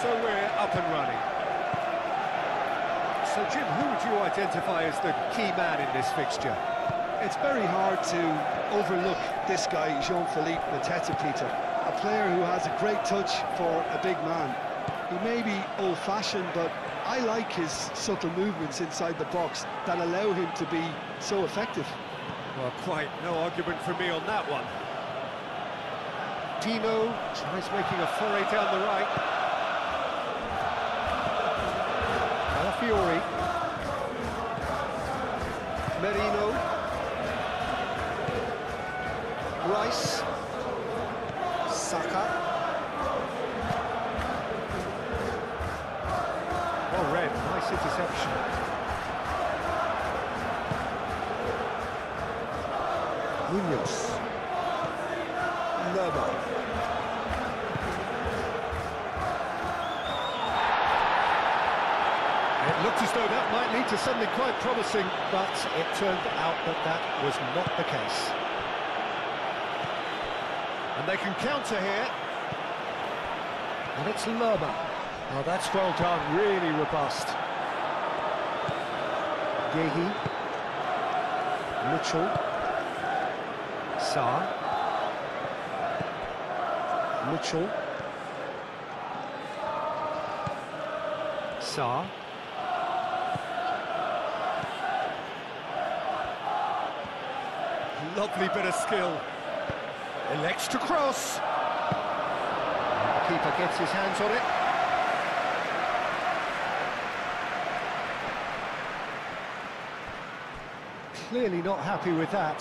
So we're up and running. So Jim, who would you identify as the key man in this fixture? It's very hard to overlook this guy, Jean-Philippe Mateta, Peter. A player who has a great touch for a big man. He may be old-fashioned, but I like his subtle movements inside the box that allow him to be so effective. Well, quite no argument from me on that one. Dino tries making a foray down the right. Calafiori. Merino. Rice. Saka. Well read, nice interception. Munoz. Lerma. It looked as though that might lead to something quite promising, but it turned out that that was not the case. And they can counter here. And it's Lerma. Oh, that's well done, really robust. Gehi. Mitchell. Sarr. Mitchell. Sarr. Lovely bit of skill. Elects to cross. And the keeper gets his hands on it. Clearly not happy with that.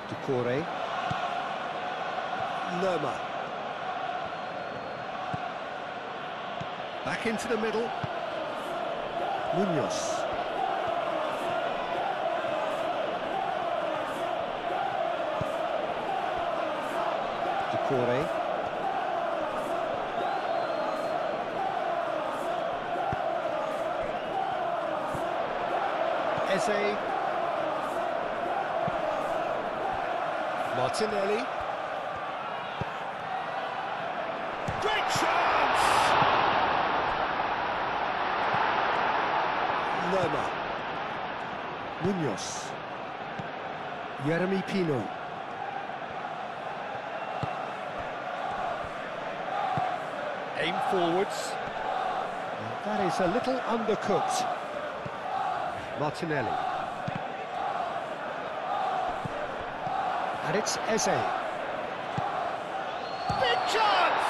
Decore. Lerma. Back into the middle. Munoz. Decore. Eze. Martinelli. Great chance! Lerma. Munoz. Jeremy Pino. Aim forwards. And that is a little undercooked. Martinelli. And it's Eze. Big chance!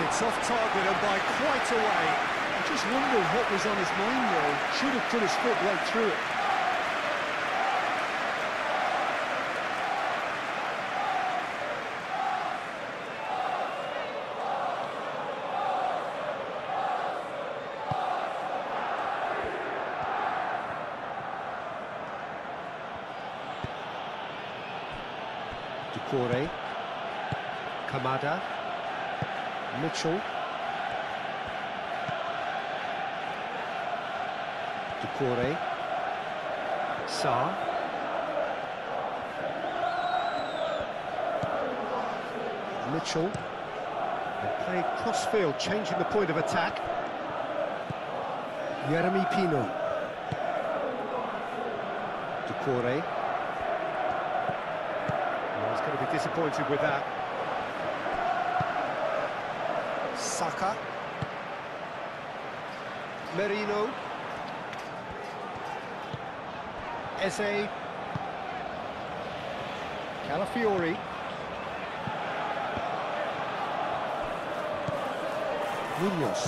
It's off target and by quite a way. I just wonder what was on his mind there. Should have put his foot right through it. Decore. Kamada. Mitchell. Decore. Sarr. Mitchell. And playing cross-field, changing the point of attack. Jeremy Pino. Decore. He's going to be disappointed with that. Saka. Merino. Eze. Calafiori. Munoz.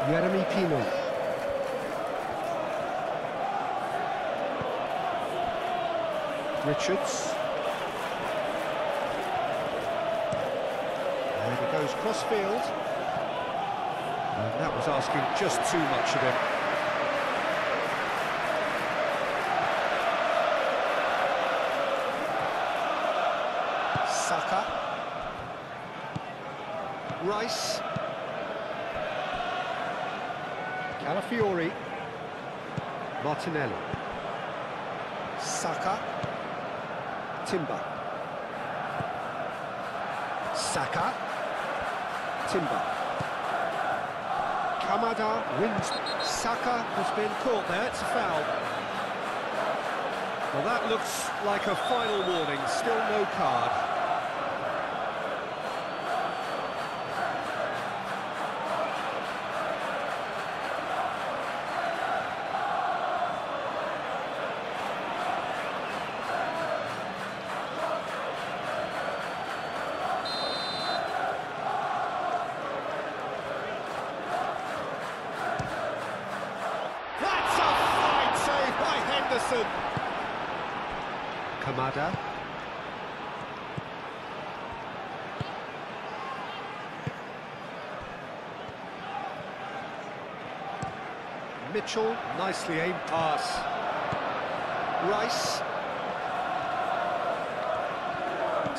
Jeremy Pino. Richards. And he goes cross-field. And that was asking just too much of him. Saka. Rice. Calafiori. Martinelli. Saka. Timber. Saka. Timber. Kamada wins. Saka has been caught there, it's a foul. Well, that looks like a final warning, still no card. Kamada. Mitchell, nicely aimed pass. Rice.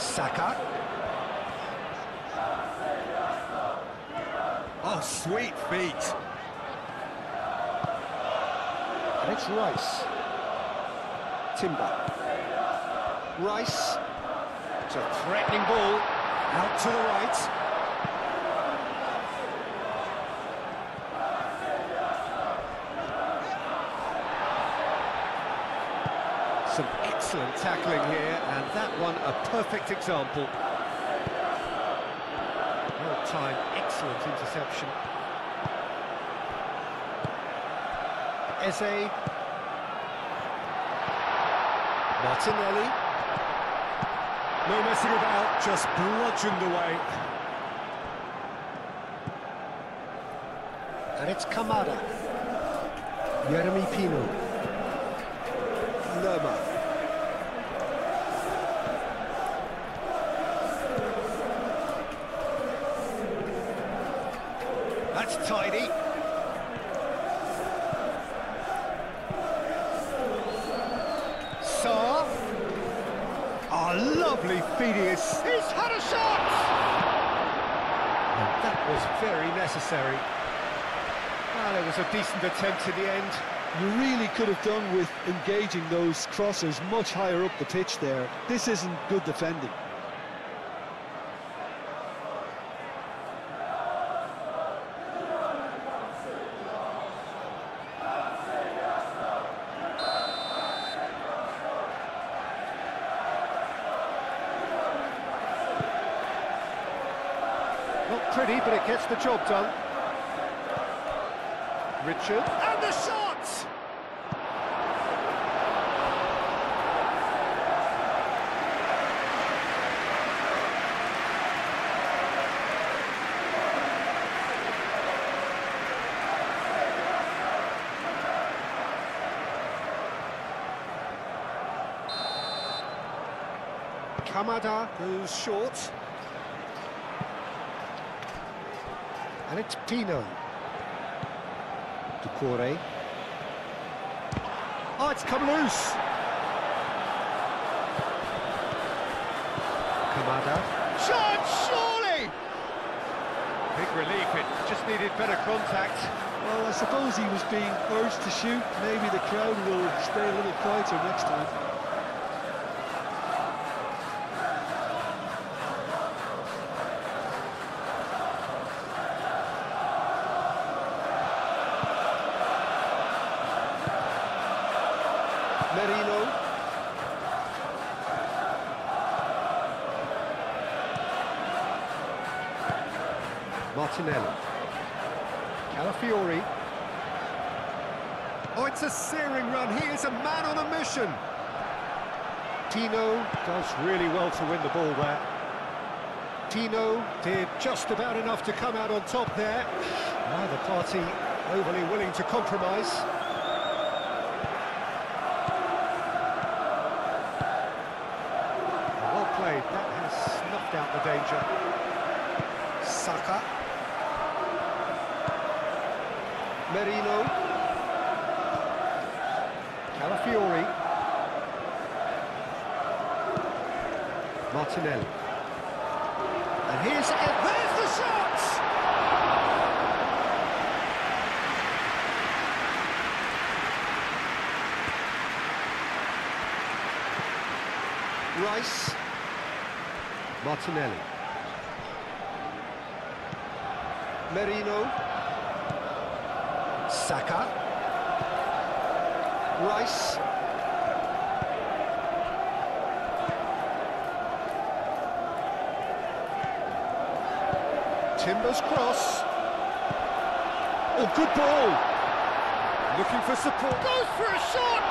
Saka. Oh, sweet feet. And it's Rice. Timber. Rice. It's a threatening ball. Out to the right. Some excellent tackling here, and that one a perfect example. Well-timed, excellent interception. Eze. Martinelli. No messing about, just bludgeoned away. And it's Kamada. Jeremy Pino. Lerma. That's tidy. Lovely feeding. He's had a shot! And that was very necessary. Well, it was a decent attempt in the end. You really could have done with engaging those crossers much higher up the pitch there. This isn't good defending. Not pretty, but it gets the job done. Richard. And the shot! Kamada goes short. And it's Pino. Ducore. Oh, it's come loose. Kamada. Shot, surely! Big relief, it just needed better contact. Well, I suppose he was being urged to shoot. Maybe the crowd will stay a little quieter next time. Merino. Martinelli. Calafiori. Oh, it's a searing run. He is a man on a mission. Tino does really well to win the ball there. Tino did just about enough to come out on top there. Neither party overly willing to compromise. That has snuffed out the danger. Saka. Merino. Calafiori. Martinelli. And there's the shot! Rice. Martinelli. Merino. Saka. Rice. Timbers cross. Oh, good ball. Looking for support. Goes for a shot.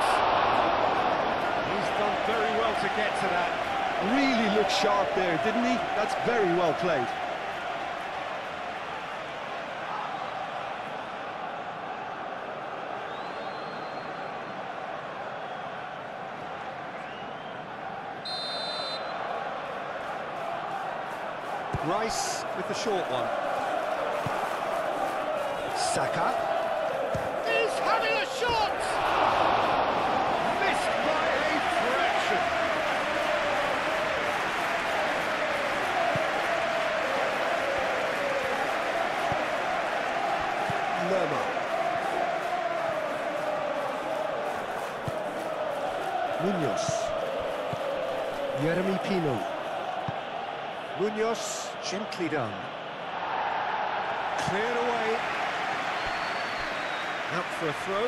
He's done very well to get to that. Really looked sharp there, didn't he? That's very well played. Rice with the short one. Saka. He's having a shot! Missed by a fraction. Lerma. Munoz. Jeremy Pino. Munoz, gently done. Cleared away. Out for a throw.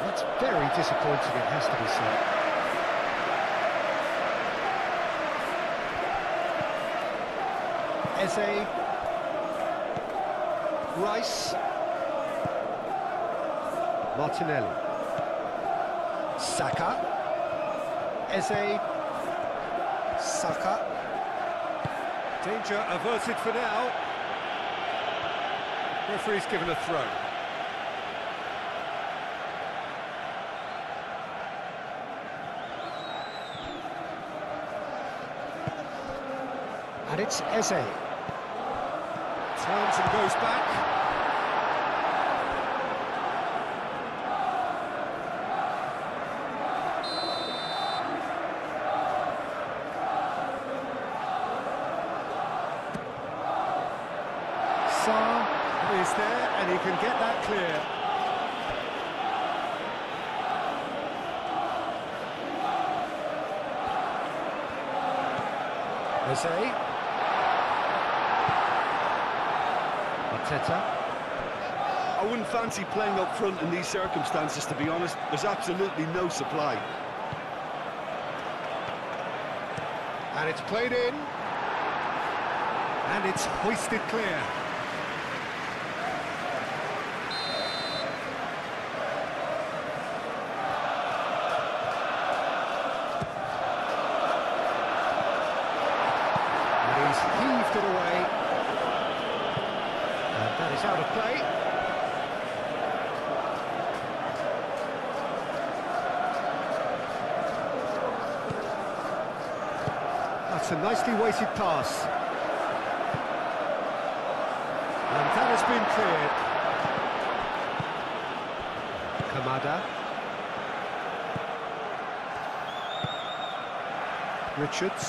That's very disappointing, it has to be said. Eze. Rice. Martinelli. Saka. Eze. Saka. Danger averted for now. Referee's given a throw. And it's Eze. Turns and goes back. Is there, and he can get that clear. Eze. Arteta. I wouldn't fancy playing up front in these circumstances, to be honest. There's absolutely no supply. And it's played in. And it's hoisted clear. Heaved it away, and that is out of play. That's a nicely weighted pass, and that has been cleared. Kamada. Richards.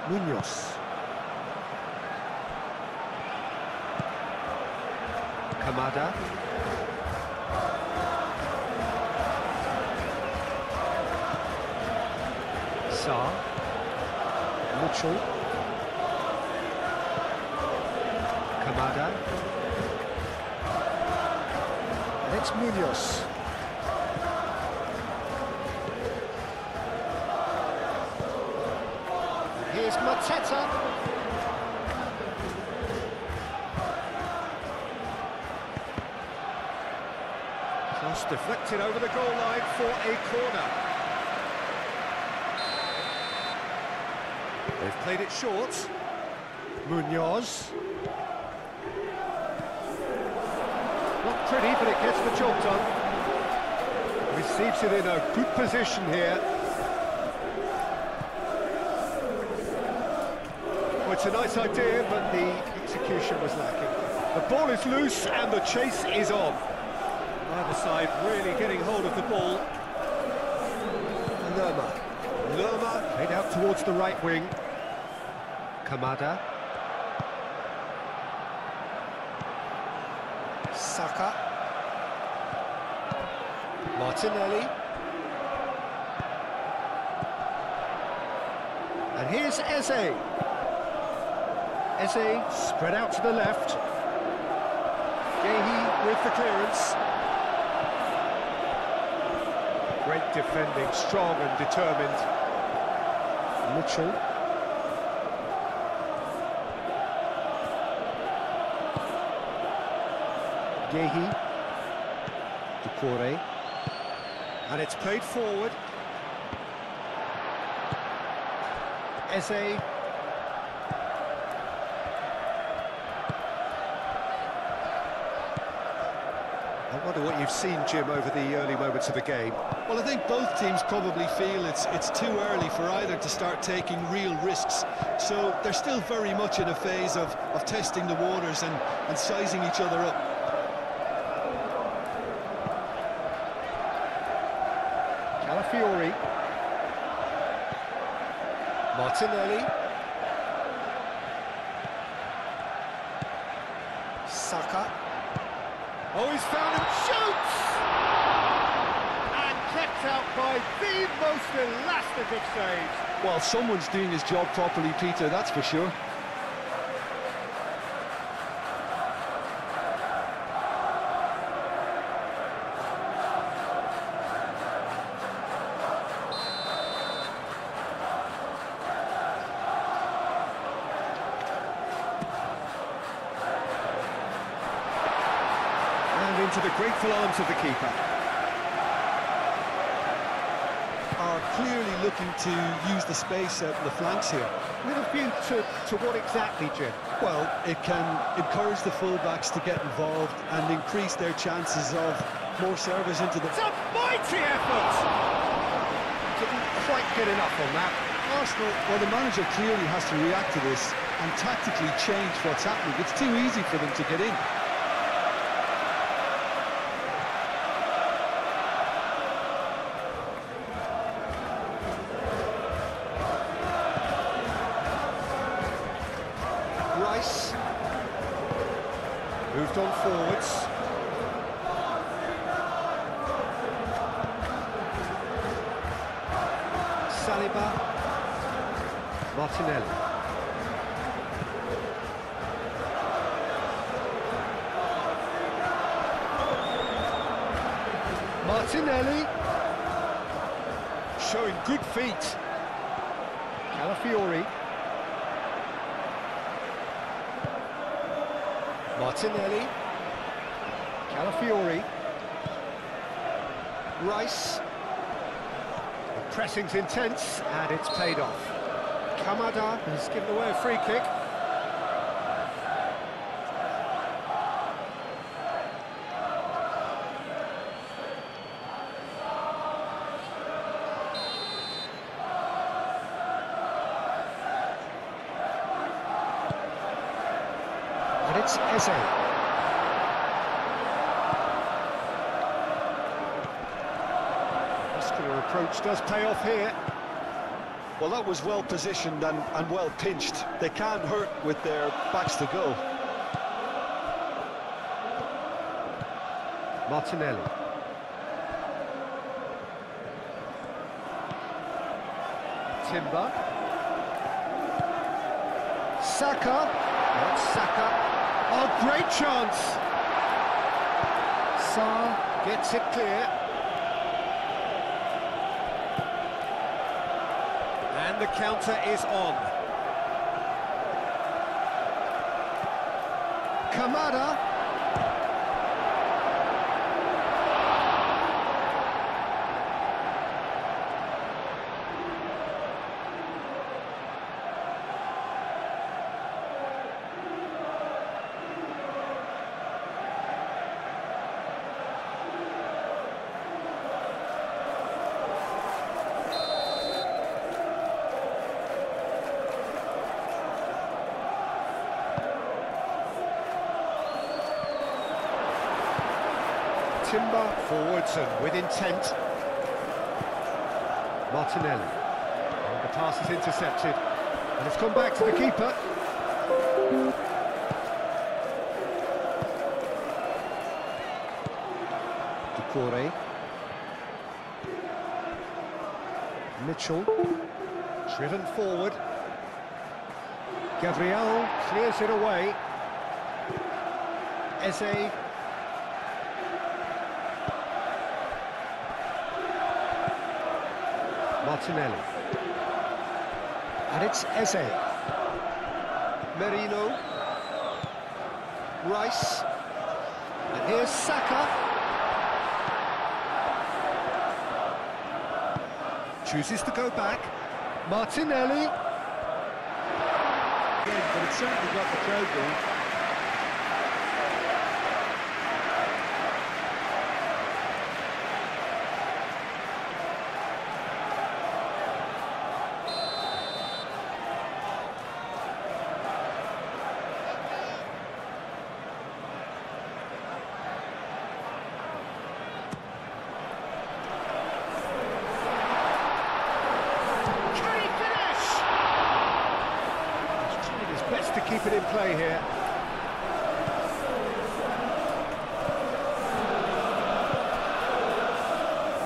Munoz. Kamada. Sarr. Mitchell. Kamada. And it's Munoz. Here's Mateta. Cross deflected over the goal line for a corner. They've played it short. Munoz. Not pretty, but it gets the job done. Receives it in a good position here. Well, it's a nice idea, but the execution was lacking. The ball is loose and the chase is on. Either side really getting hold of the ball. Lerma played out towards the right wing. Kamada. Saka. And here's Eze. Eze spread out to the left. Gehi with the clearance. Great defending, strong and determined. Mitchell. Gehi. Ducouré. And it's played forward. Eze. I wonder what you've seen, Jim, over the early moments of the game. Well, I think both teams probably feel it's too early for either to start taking real risks. So they're still very much in a phase of testing the waters and sizing each other up. Calafiori. Martinelli. Saka. Oh, he's found him, shoots! And kept out by the most elastic of saves. Well, someone's doing his job properly, Peter, that's for sure. Into the grateful arms of the keeper. Are clearly looking to use the space at the flanks here. With a view to what exactly, Jim? Well, it can encourage the fullbacks to get involved and increase their chances of more service into the... It's a mighty effort! Didn't quite get enough on that. Arsenal, well, the manager clearly has to react to this and tactically change what's happening. It's too easy for them to get in. Moved on forwards. Saliba. Martinelli. Martinelli. Showing good feet. Calafiori. Martinelli, Calafiori, Rice, the pressing's intense and it's paid off. Kamada has given away a free kick. It's Eze. Muscular approach does pay off here. Well, that was well positioned and well pinched. They can't hurt with their backs to go. Martinelli. Timber. Saka. Not Saka. Oh, great chance! Sarr gets it clear. And the counter is on. Kamada. Timber forwards and with intent. Martinelli. And the pass is intercepted. And it's come back to the keeper. Ducouré. Mitchell. Driven forward. Gabriel clears it away. Eze. Martinelli. And it's Eze. Merino. Rice. And here's Saka. Chooses to go back. Martinelli. But it certainly got the crowd going. Best to keep it in play here.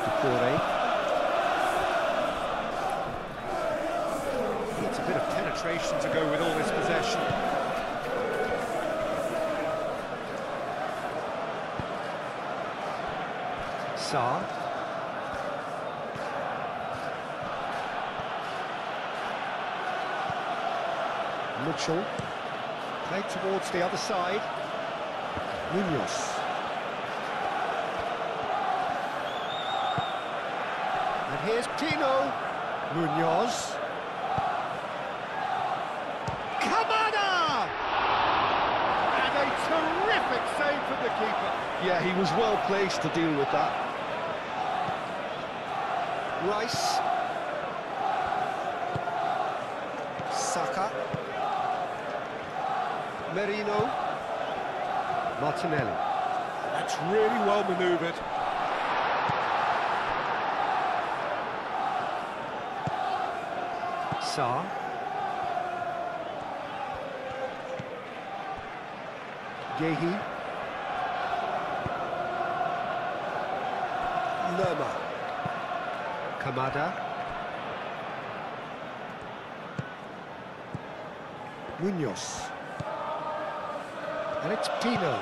Ducouré. Needs a bit of penetration to go with all this possession. Sarr. Mitchell, played towards the other side. Munoz. And here's Pino. Munoz. Kamada! And a terrific save from the keeper. Yeah, he was well placed to deal with that. Rice. Saka. Merino. Martinelli. That's really well manoeuvred. Sarr. Yehi. Lerma. Kamada. Munoz. And it's Pino.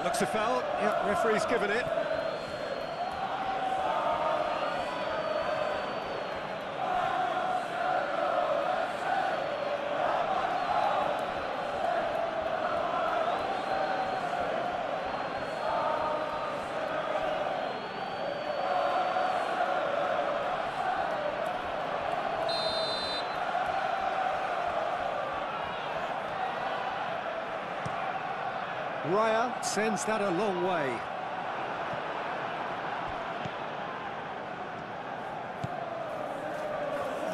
Looks a foul. Yep, referee's given it. Raya sends that a long way.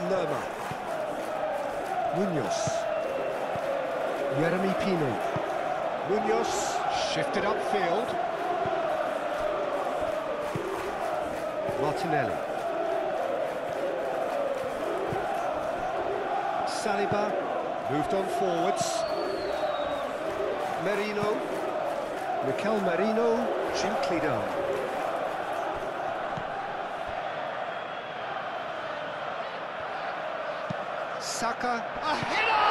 Lerma. Munoz. Yeremy Pino. Munoz shifted upfield. Martinelli. Saliba moved on forwards. Merino. Mikel Merino, gently down. Saka, a header!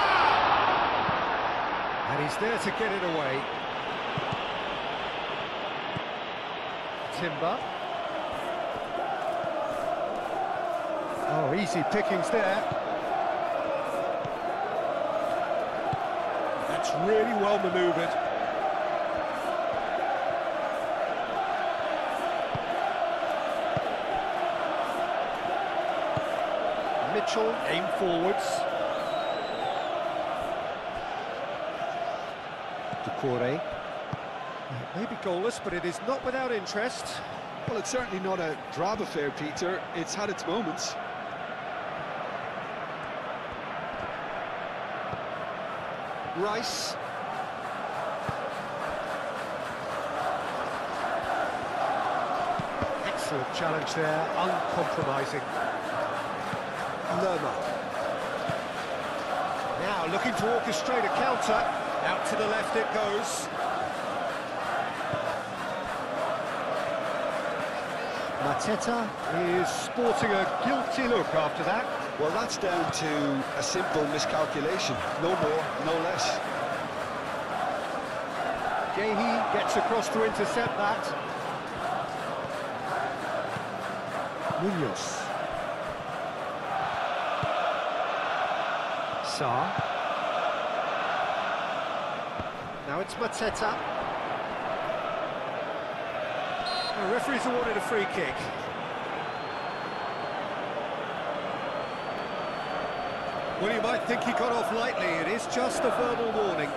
And he's there to get it away. Timber. Oh, easy pickings there. That's really well manoeuvred. Mitchell, aim forwards. Ducouré. Maybe goalless, but it is not without interest. Well, it's certainly not a drab affair, Peter. It's had its moments. Rice. Excellent challenge there, uncompromising. Lerma. Now looking to orchestrate a counter. Out to the left it goes. Mateta is sporting a guilty look after that. Well, that's down to a simple miscalculation. No more, no less. Gehi gets across to intercept that. Munoz. Sarr. Now it's Mateta. The referee's awarded a free kick. Well, you might think he got off lightly. It is just a verbal warning.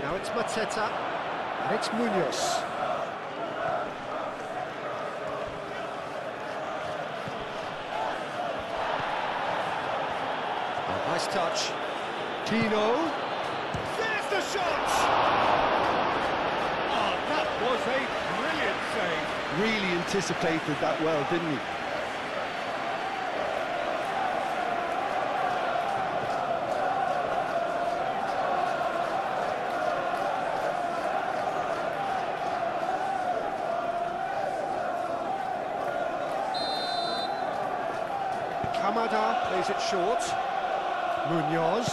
Now it's Mateta, and it's Munoz. Oh, nice touch. Tino. There's the shot! Oh, that was a brilliant save. Really anticipated that well, didn't he? Kamada plays it short. Munoz.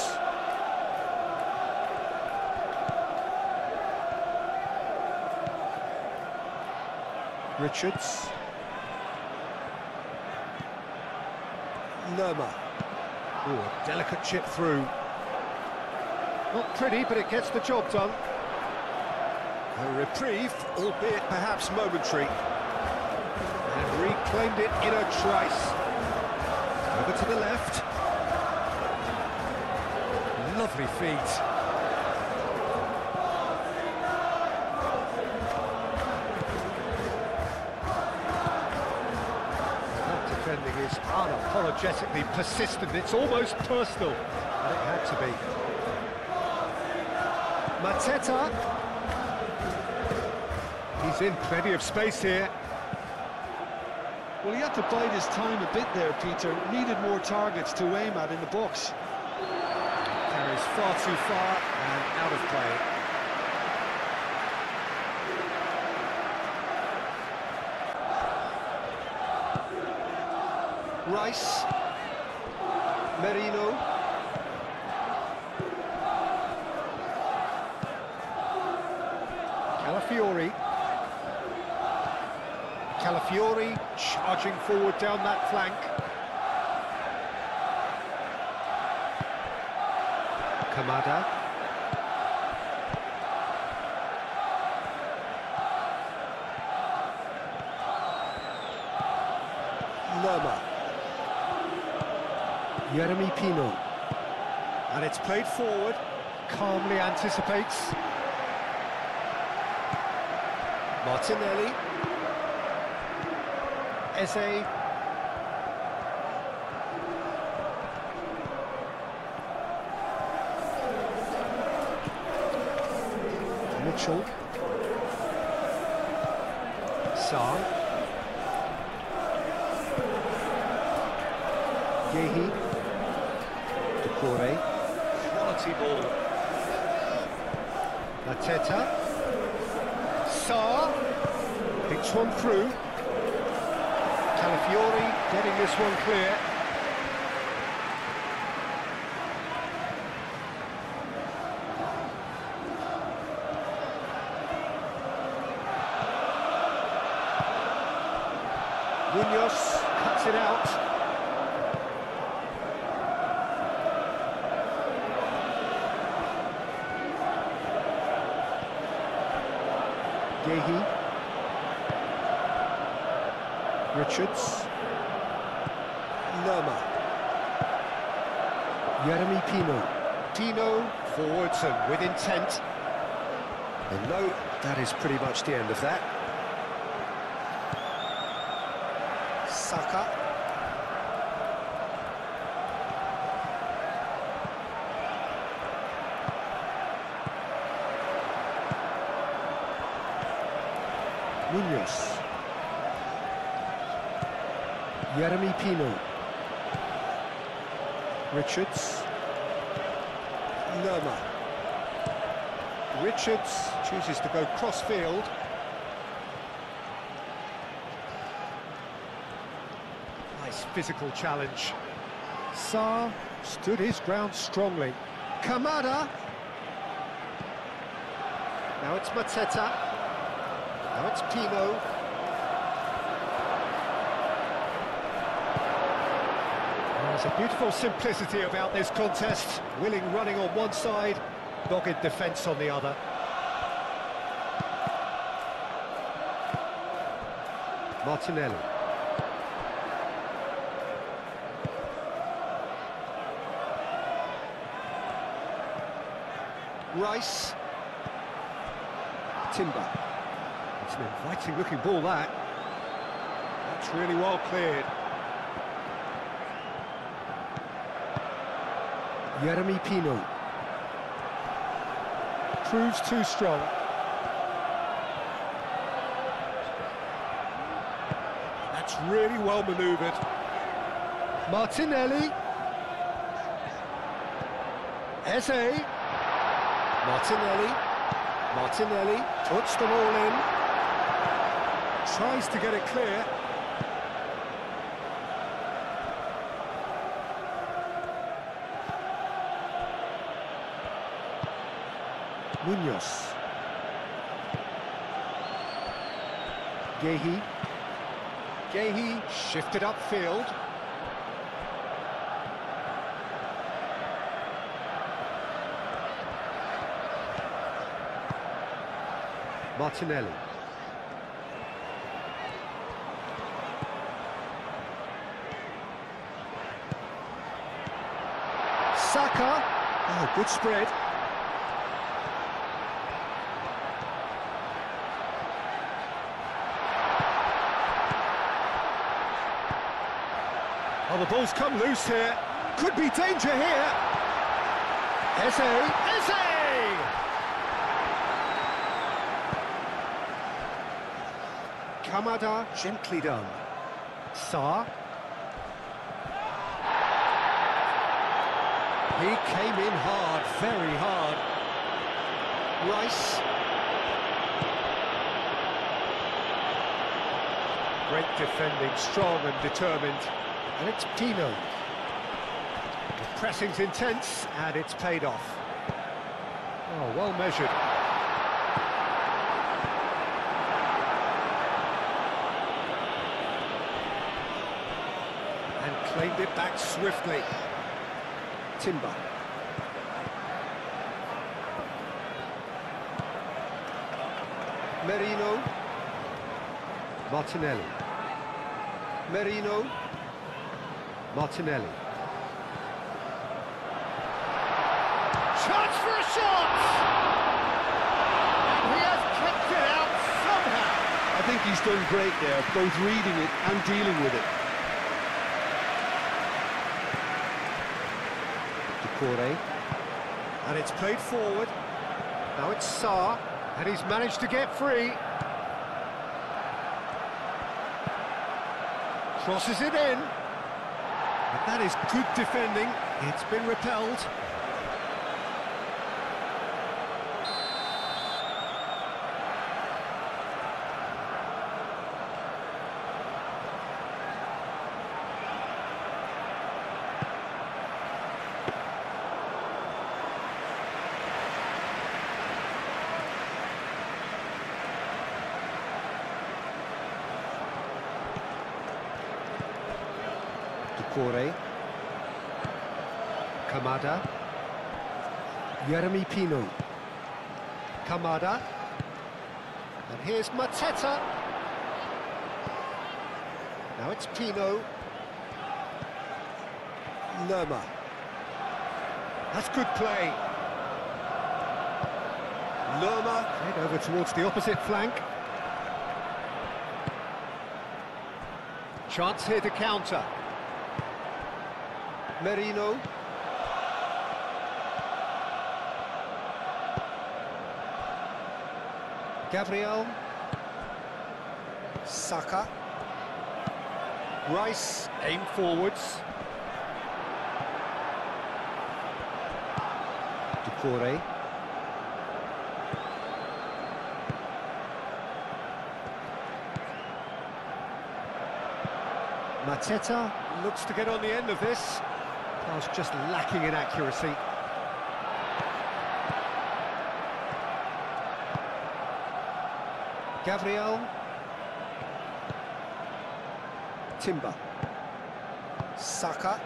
Richards. Lerma. Ooh, a delicate chip through. Not pretty, but it gets the job done. A reprieve, albeit perhaps momentary. And reclaimed it in a trice. Over to the left. Lovely feet. That defending is unapologetically persistent. It's almost personal. And it had to be. Mateta. He's in plenty of space here. Well, he had to bide his time a bit there, Peter. Needed more targets to aim at in the box. Carries far too far and out of play. Rice. Merino. Calafiori. Calafiori charging forward down that flank. Kamada. Lerma. Jeremy Pino. And it's played forward. Calmly anticipates. Martinelli. Eze. Mitchell. Sarr. Gehi. Decore. Quality ball. Mateta. Sarr. Picks one through. Calafiori getting this one clear. Munoz cuts it out. Gehi. Richards. Lerma. Jeremy Pino. Tino forwards and with intent. And no, that is pretty much the end of that. Saka. Munoz. Jeremy Pino. Richards. Lerma. Richards chooses to go cross-field. Nice physical challenge. Sarr stood his ground strongly. Kamada. Now it's Mateta. Now it's Pino. There's a beautiful simplicity about this contest. Willing running on one side, dogged defence on the other. Martinelli. Rice. Timber. It's an inviting looking ball, that. That's really well cleared. Jeremy Pino. Proves too strong. That's really well manoeuvred. Martinelli. Eze. Martinelli. Martinelli puts them all in. Tries to get it clear. Munoz. Gehi. Gehi shifted upfield. Martinelli. Saka. Oh, good spread. Oh, the ball's come loose here. Could be danger here. Eze. Eze! Kamada, gently done. Sarr. He came in hard, very hard. Rice. Great defending, strong and determined. And it's Pino. The pressing's intense, and it's paid off. Oh, well measured. And claimed it back swiftly. Timber. Merino. Martinelli. Merino. Martinelli. Chance for a shot! And he has kept it out somehow. I think he's done great there, both reading it and dealing with it. Decore. And it's played forward. Now it's Sarr, and he's managed to get free. Crosses it in. But that is good defending. It's been repelled. Decore. Kamada. Jeremy Pino. Kamada. And here's Mateta. Now it's Pino. Lerma. That's good play. Lerma head over towards the opposite flank. Chance here to counter. Merino. Gabriel. Saka. Rice, aim forwards. Decore. Mateta looks to get on the end of this. Pass just lacking in accuracy. Gabriel. Timber. Saka.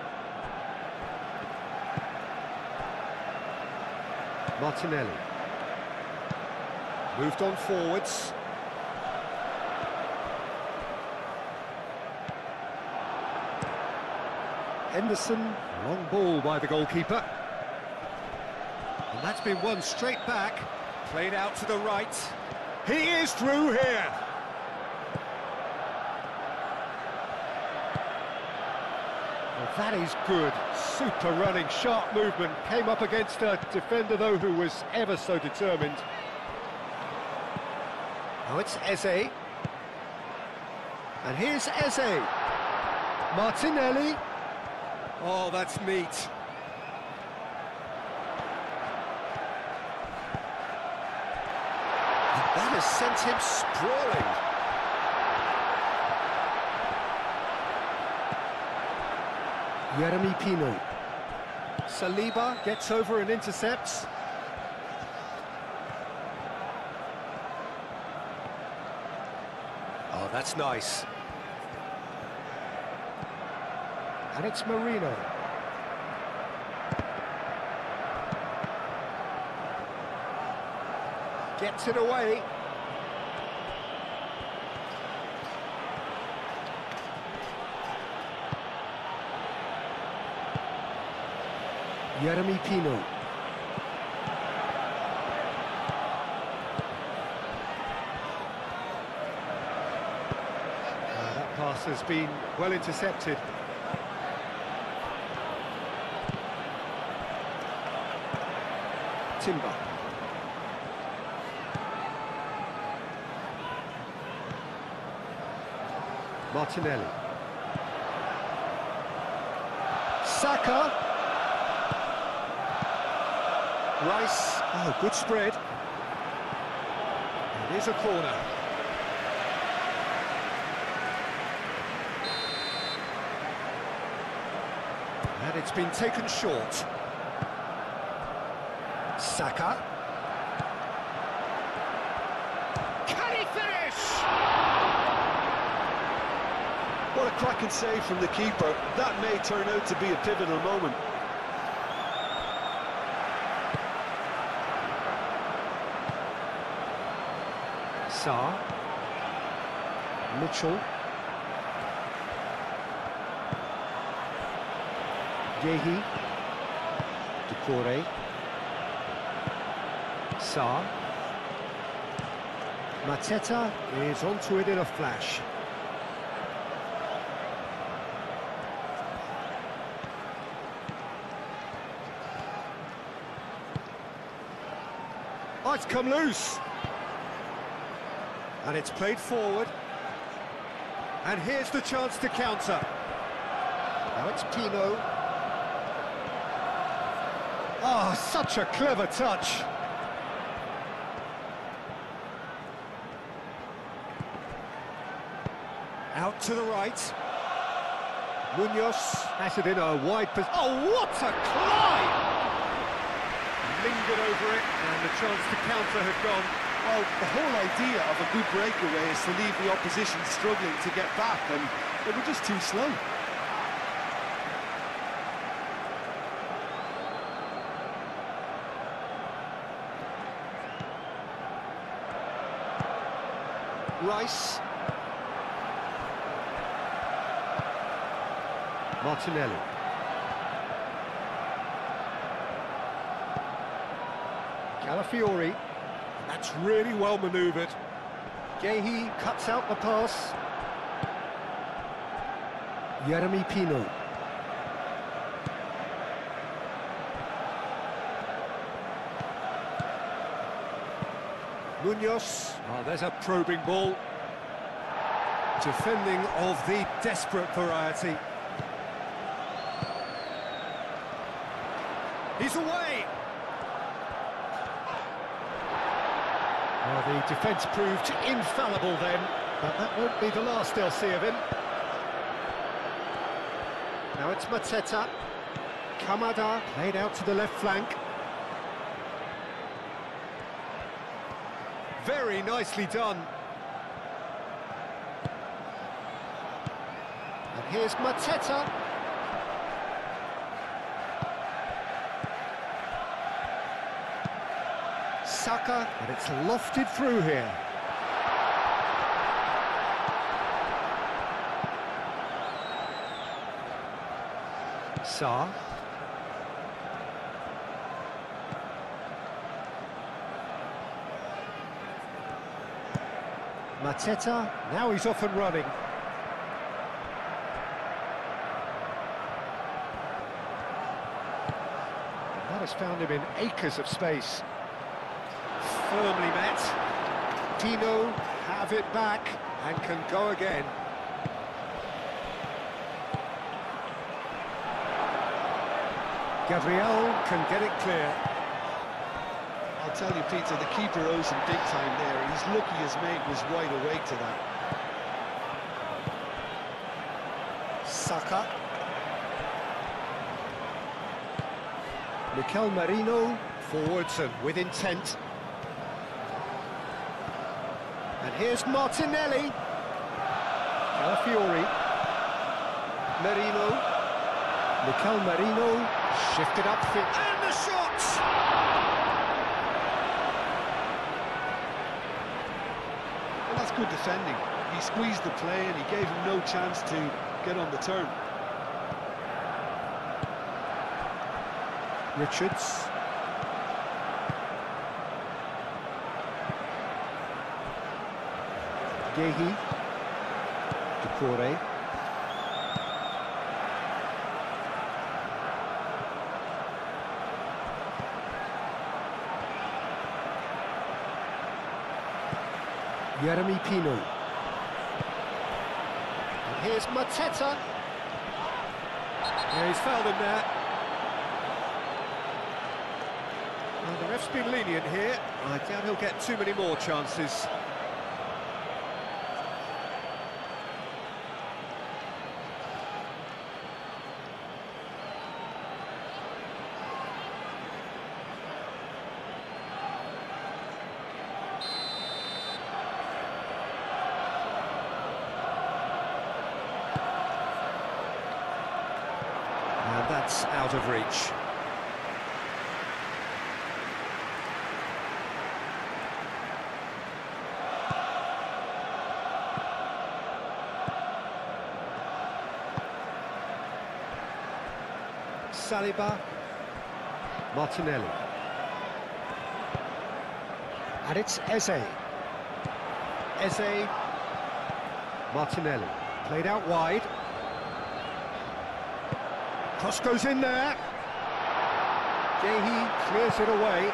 Martinelli. Moved on forwards. Henderson, long ball by the goalkeeper. And that's been won straight back. Played out to the right. He is through here. Well, that is good. Super running, sharp movement. Came up against a defender, though, who was ever so determined. Now it's Eze. And here's Eze. Martinelli. Oh, that's neat. And that has sent him sprawling. Jeremy Pino. Saliba gets over and intercepts. Oh, that's nice. And it's Marino. Gets it away. Jeremy Pino. That pass has been well intercepted. Timber. Martinelli. Saka. Rice. Oh, good spread. It is a corner. And it's been taken short. Saka. Can he finish? What a cracking save from the keeper. That may turn out to be a pivotal moment. Sarr. Mitchell. Gehi. Decore. Sarr. Mateta is onto it in a flash. Oh, it's come loose. And it's played forward. And here's the chance to counter. Now it's Pino. Oh, such a clever touch. Out to the right. Munoz has it in a wide position. Oh, what a climb! Lingered over it, and the chance to counter had gone. Well, the whole idea of a good breakaway is to leave the opposition struggling to get back, and they were just too slow. Rice. Martinelli. Calafiori. That's really well manoeuvred. Gehi cuts out the pass. Jeremy Pino. Munoz. Oh, there's a probing ball. Defending of the desperate variety. He's away! Well, the defence proved infallible then, but that won't be the last they'll see of him. Now it's Mateta. Kamada played out to the left flank. Very nicely done. And here's Mateta. Saka, but it's lofted through here. Sarr. Mateta, now he's off and running. That has found him in acres of space. Firmly met. Dino have it back and can go again. Gabriel can get it clear. I'll tell you, Peter, the keeper owes him big time there. He's lucky his mate was wide awake to that. Saka. Mikel Merino forwards and with intent. And here's Martinelli. Calafiori. Merino. Mikel Merino shifted upfield. And the shot! Well, that's good defending. He squeezed the play and he gave him no chance to get on the turn. Richards. Gehi. Decore. Jeremy Pino. And here's Mateta. Yeah, he's fouled him there. Well, the ref's been lenient here. I doubt he'll get too many more chances. And that's out of reach. Saliba. Martinelli. And it's Eze. Eze. Martinelli. Played out wide. Cross goes in there. Gehi clears it away.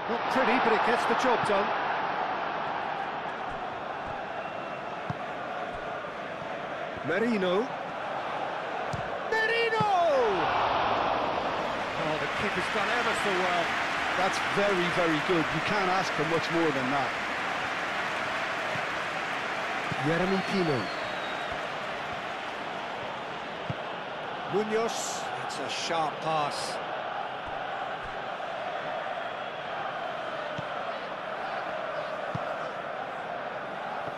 Not pretty, but it gets the job done. Merino. Merino! Oh, the keeper's done ever so well. That's very, very good. You can't ask for much more than that. Jeremy Pino. Munoz. It's a sharp pass.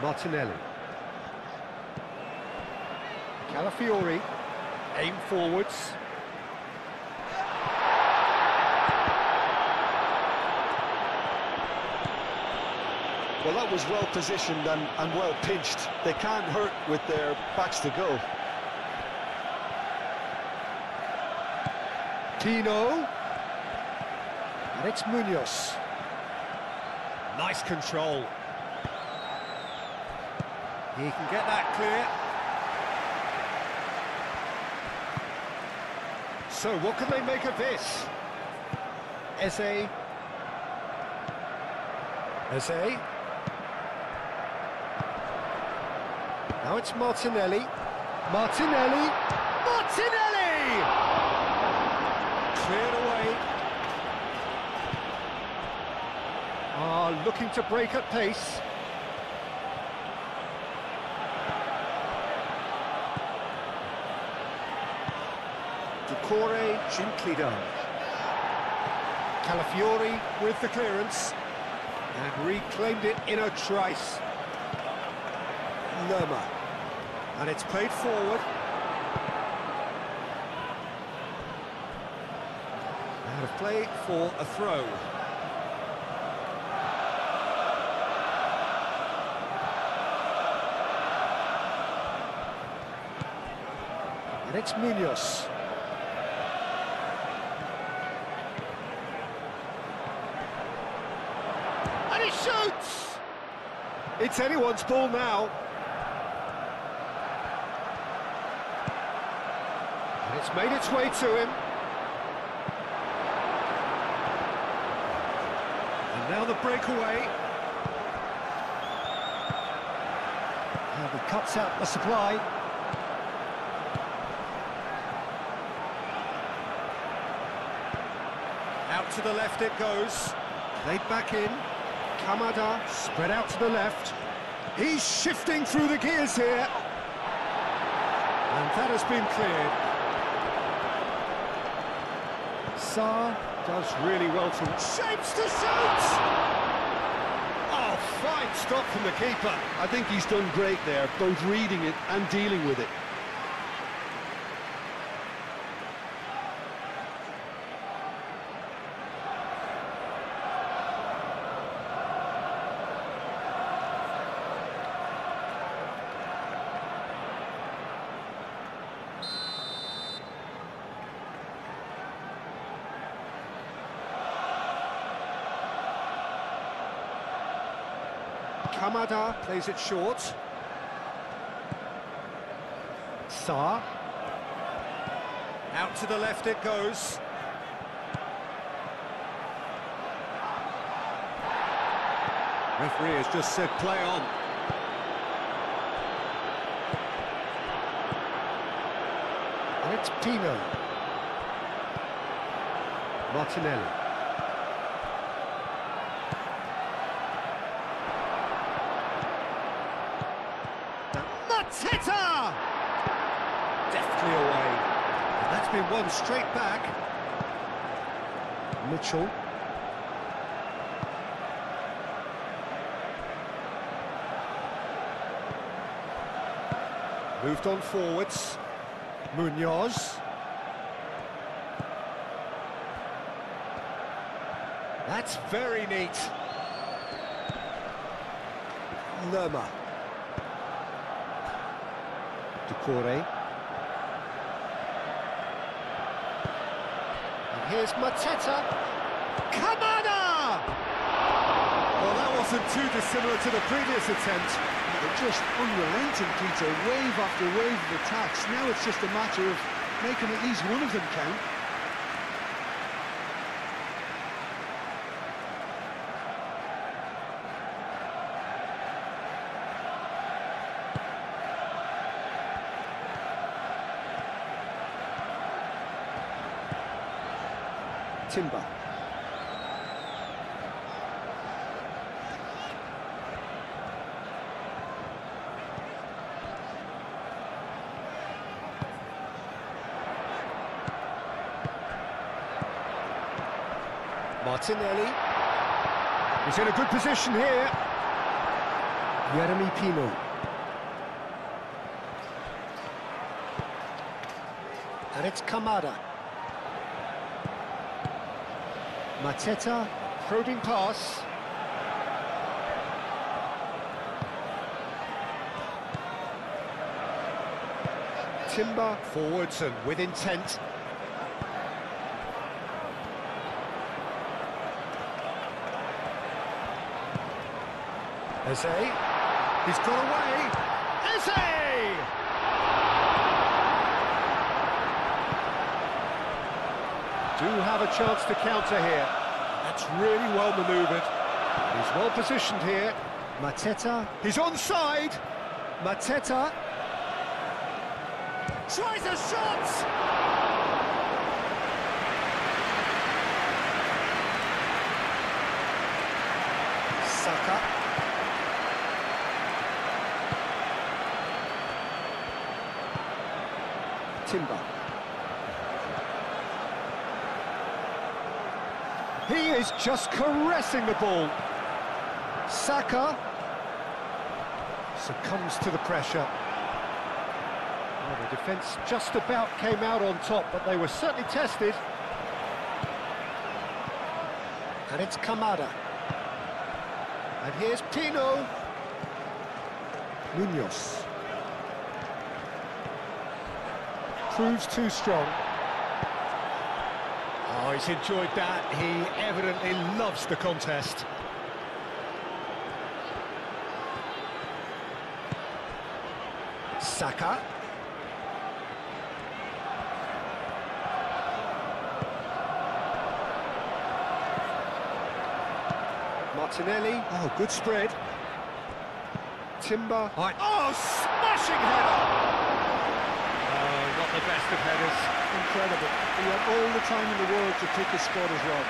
Martinelli. Calafiori. Aim forwards. Well, that was well positioned and well pinched. They can't hurt with their backs to go. Tino. And it's Munoz. Nice control. He can get that clear. So what can they make of this? Eze. Now it's Martinelli. Martinelli! Cleared away. Looking to break at pace. Ducore gently done. Calafiori with the clearance. And reclaimed it in a trice. Lerma. And it's played forward. Out of play for a throw. And it's Munoz. And he shoots! It's anyone's ball now. And it's made its way to him. And now the breakaway. And he cuts out the supply. Out to the left it goes. Played back in. Kamada spread out to the left. He's shifting through the gears here. And that has been cleared. Sarr does really well to... Shapes to shoot! Oh, fine stop from the keeper. I think he's done great there, both reading it and dealing with it. Kamada plays it short. Sarr. Out to the left it goes. Referee has just said play on. And it's Pino. Martinelli. Mateta! Deftly away. And that's been won straight back. Mitchell. Moved on forwards. Munoz. That's very neat. Lerma. Ducore. And here's Mateta. Kamada! Well, that wasn't too dissimilar to the previous attempt. They're just unrelenting, Peter, wave after wave of attacks. Now it's just a matter of making at least one of them count. Timber. Martinelli. He's in a good position here. Jeremy Pino. And it's Kamada. Mateta, probing pass. Timber forwards and with intent. Eze, he's got away. a chance to counter here. That's really well manoeuvred. He's well positioned here. Mateta, he's onside. Mateta tries a shot! Saka. Timber. He is just caressing the ball. Saka succumbs to the pressure. Well, the defence just about came out on top, but they were certainly tested. And it's Kamada. And here's Pino. Munoz. Proves too strong. Oh, he's enjoyed that. He evidently loves the contest. Saka. Martinelli. Oh, good spread. Timber. Oh, smashing header! Oh, not the best of headers. Incredible. He had all the time in the world to pick his spot as well.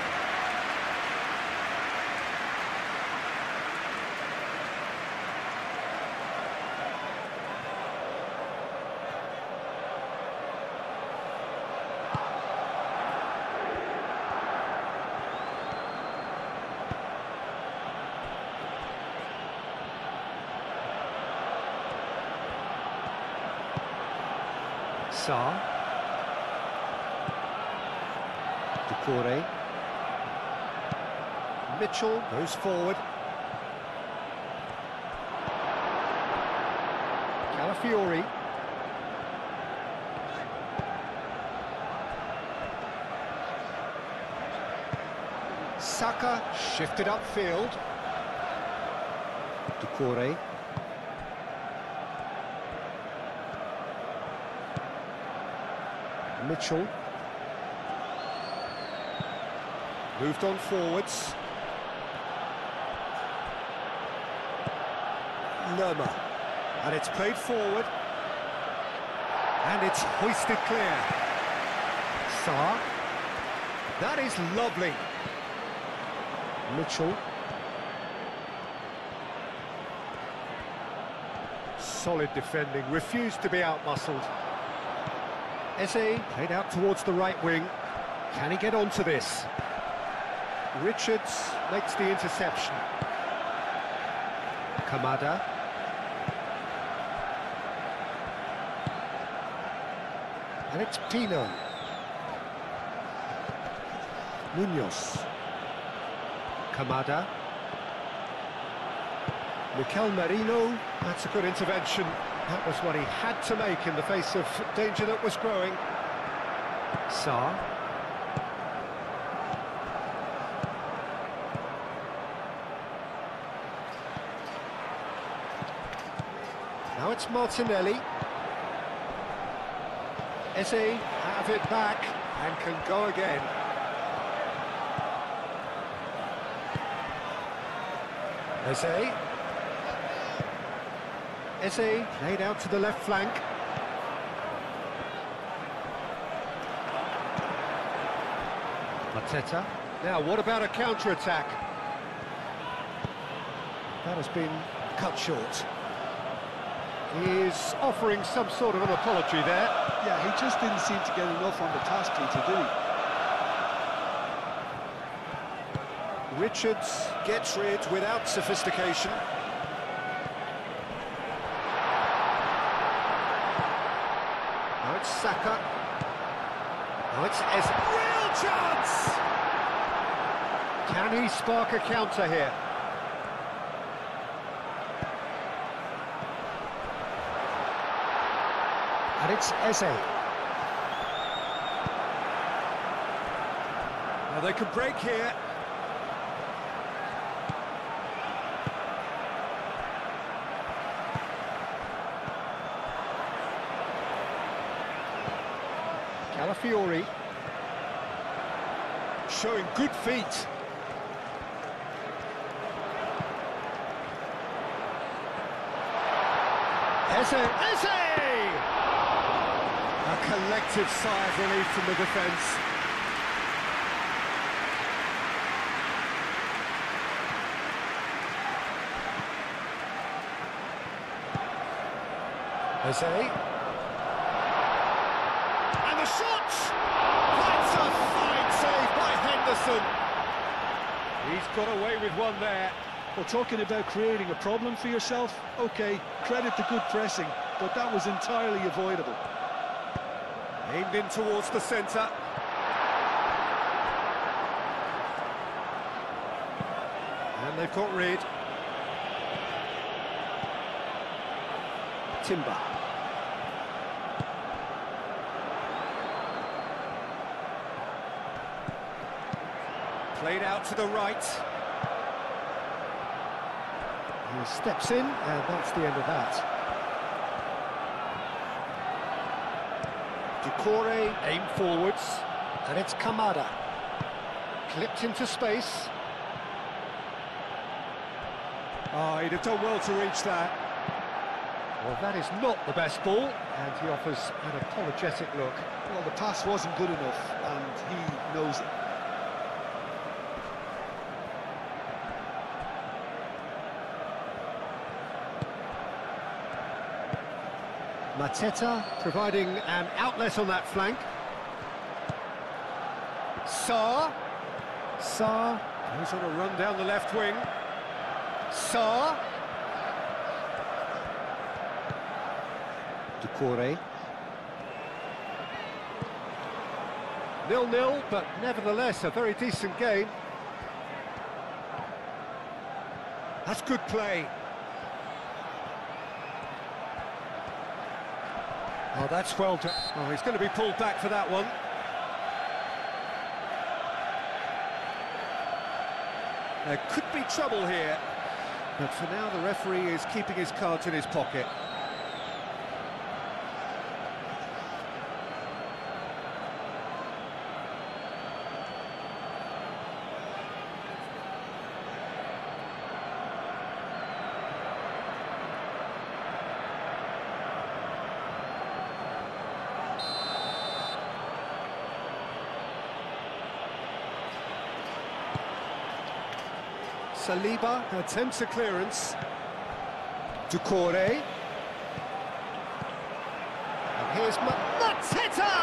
Sarr. Doucouré. Mitchell goes forward. Calafiori. Saka shifted upfield. Doucouré. Mitchell. Moved on forwards. Lerma. And it's played forward. And it's hoisted clear. Sarr. That is lovely. Mitchell. Solid defending, refused to be outmuscled. Eze played out towards the right wing. Can he get onto this? Richards makes the interception. Kamada. And it's Pino. Munoz. Kamada. Mikel Merino. That's a good intervention. That was what he had to make in the face of danger that was growing. Sarr. Now it's Martinelli. Eze have it back and can go again. Eze. Eze laid out to the left flank. Mateta. Now, what about a counter-attack? That has been cut short. He is offering some sort of an apology there. Yeah, he just didn't seem to get enough on the task, Peter, did he? Richards gets rid without sophistication. Now it's Saka. Now it's Eze. Real chance! Can he spark a counter here? And it's Eze. Now they can break here. Calafiori. showing good feet. Eze! A collective sigh of relief from the defence. Eze. And the shot! That's a fine save by Henderson. He's got away with one there. Well, talking about creating a problem for yourself, OK, credit to good pressing, but that was entirely avoidable. Aimed in towards the centre. And they've got rid. Timber. Played out to the right. He steps in, and that's the end of that. Decore aimed forwards, and it's Kamada. Clipped into space. Oh, he'd have done well to reach that. Well, that is not the best ball, and he offers an apologetic look. Well, the pass wasn't good enough, and he knows it. Mateta providing an outlet on that flank. Sarr goes on a run down the left wing. Sarr. Decore. 0-0, but nevertheless a very decent game. That's good play. Oh, that's well done. Oh, he's going to be pulled back for that one. There could be trouble here, but for now the referee is keeping his cards in his pocket. Saliba attempts a clearance. Decore. And here's Mateta!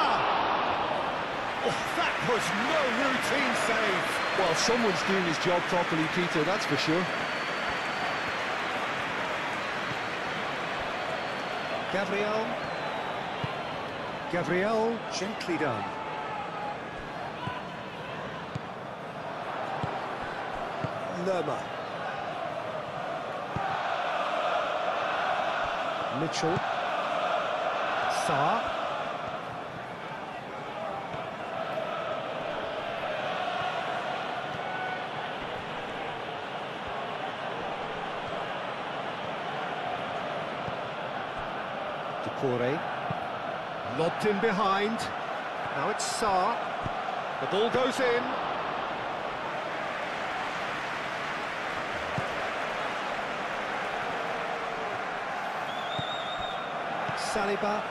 Oh, that was no routine save. Well, someone's doing his job properly, Peter, that's for sure. Gabriel, gently done. Lerma. Mitchell. Sarr. Decore. Lobbed in behind. Now it's Sarr. The ball goes in. Saliba.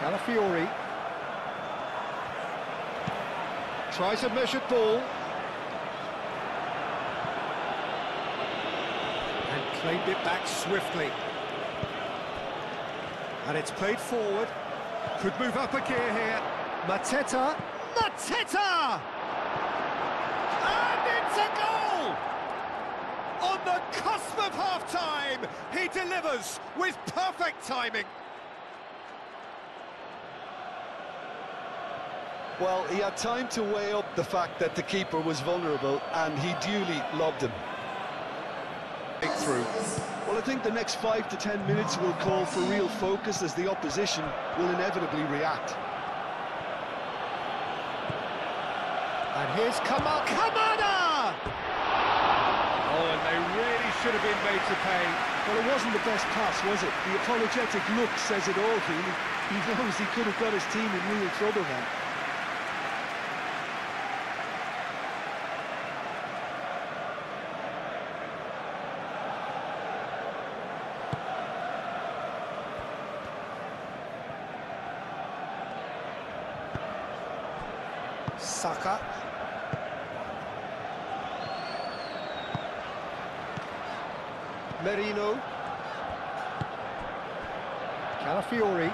Calafiori. Tries a measured ball. And claimed it back swiftly. And it's played forward. Could move up a gear here. Mateta. And it's a goal! On the cusp of half-time, he delivers with perfect timing. Well, he had time to weigh up the fact that the keeper was vulnerable, and he duly lobbed him. Through. Well, I think the next 5 to 10 minutes will call for real focus as the opposition will inevitably react. And here's Kamada! Oh, and they really should have been made to pay. Well, it wasn't the best pass, was it? The apologetic look says it all, really. He knows he could have got his team in real trouble then. Saka. Merino. Calafiori.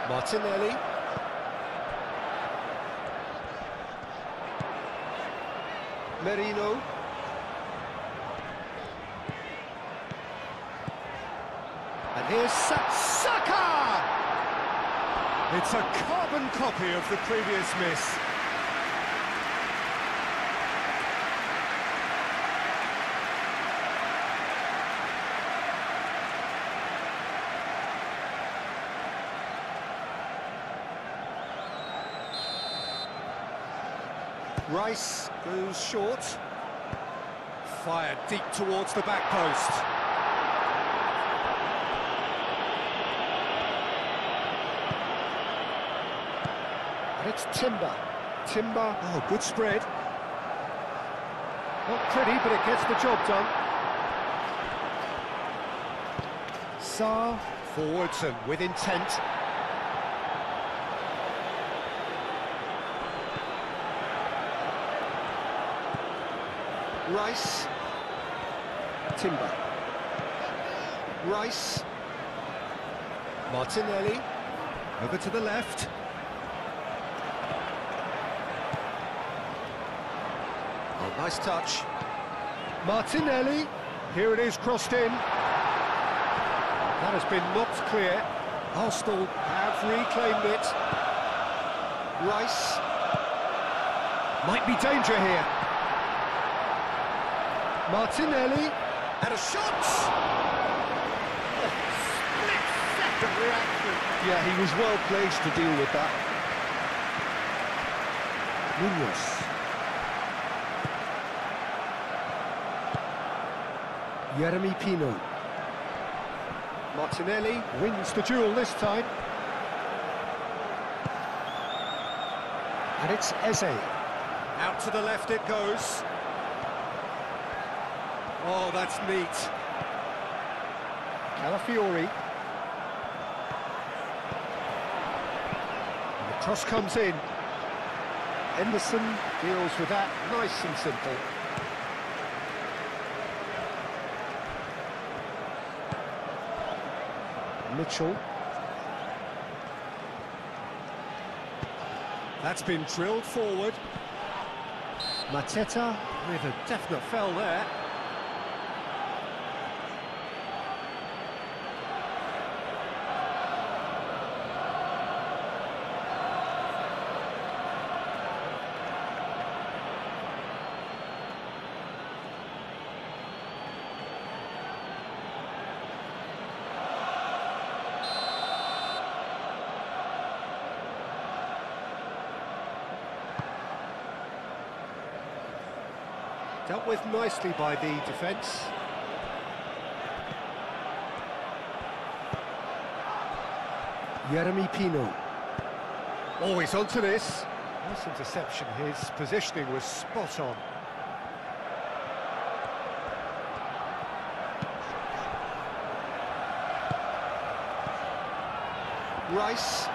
Martinelli. Merino. And here's Saka! It's a carbon copy of the previous miss. Rice goes short. Fired deep towards the back post. And it's Timber. Timber, oh, good spread. Not pretty, but it gets the job done. Sarr forwards and with intent. Rice. Timber. Rice. Martinelli. Over to the left. Oh, nice touch. Martinelli. Here it is, crossed in. That has been knocked clear. Arsenal have reclaimed it. Rice. Might be danger here. Martinelli, and a shot! Split-second reaction. Yeah, he was well placed to deal with that. Munoz. Jeremy Pino. Martinelli wins the duel this time. And it's Eze. Out to the left it goes. Oh, that's neat. Calafiori. And the cross comes in. Henderson deals with that nice and simple. Mitchell. That's been drilled forward. Mateta with a definite foul there. Dealt with nicely by the defence. Jeremy Pino. Oh, he's onto this. Nice interception. His positioning was spot on. Rice.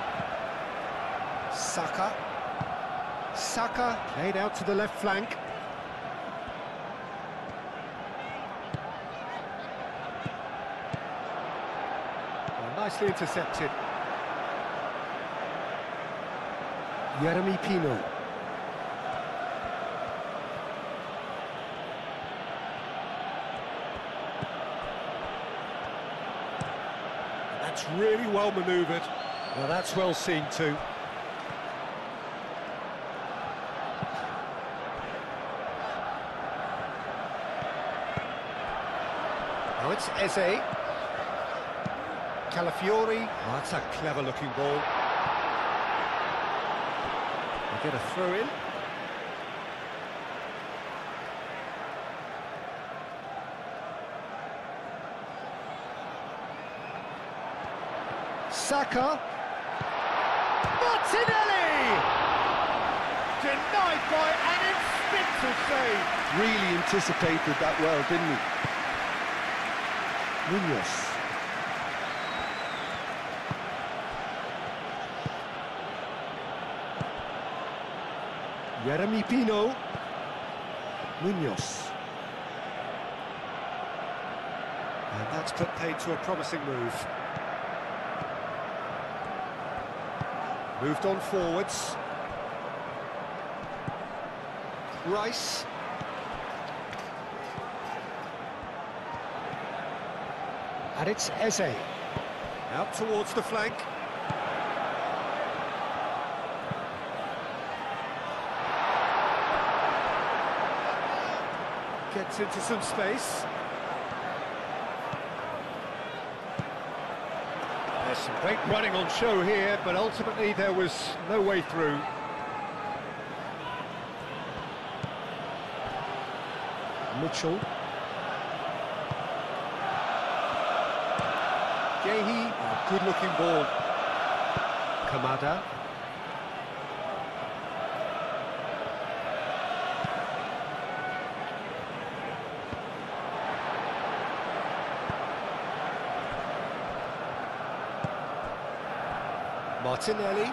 Saka. Saka played out to the left flank. Nicely intercepted. Jeremy Pino. That's really well manoeuvred. Well, that's well seen too. Now it's Eze. Calafiori. Oh, that's a clever-looking ball. They get a throw in. Saka. Martinelli! Denied by an instinctive save. Really anticipated that well, didn't he? Munoz. Jeremy Pino. Munoz. And that's put paid to a promising move. Moved on forwards. Rice. And it's Eze. Out towards the flank. Gets into some space. There's some great running on show here, but ultimately there was no way through. Mitchell. Gehi, a good-looking ball. Kamada. Martinelli.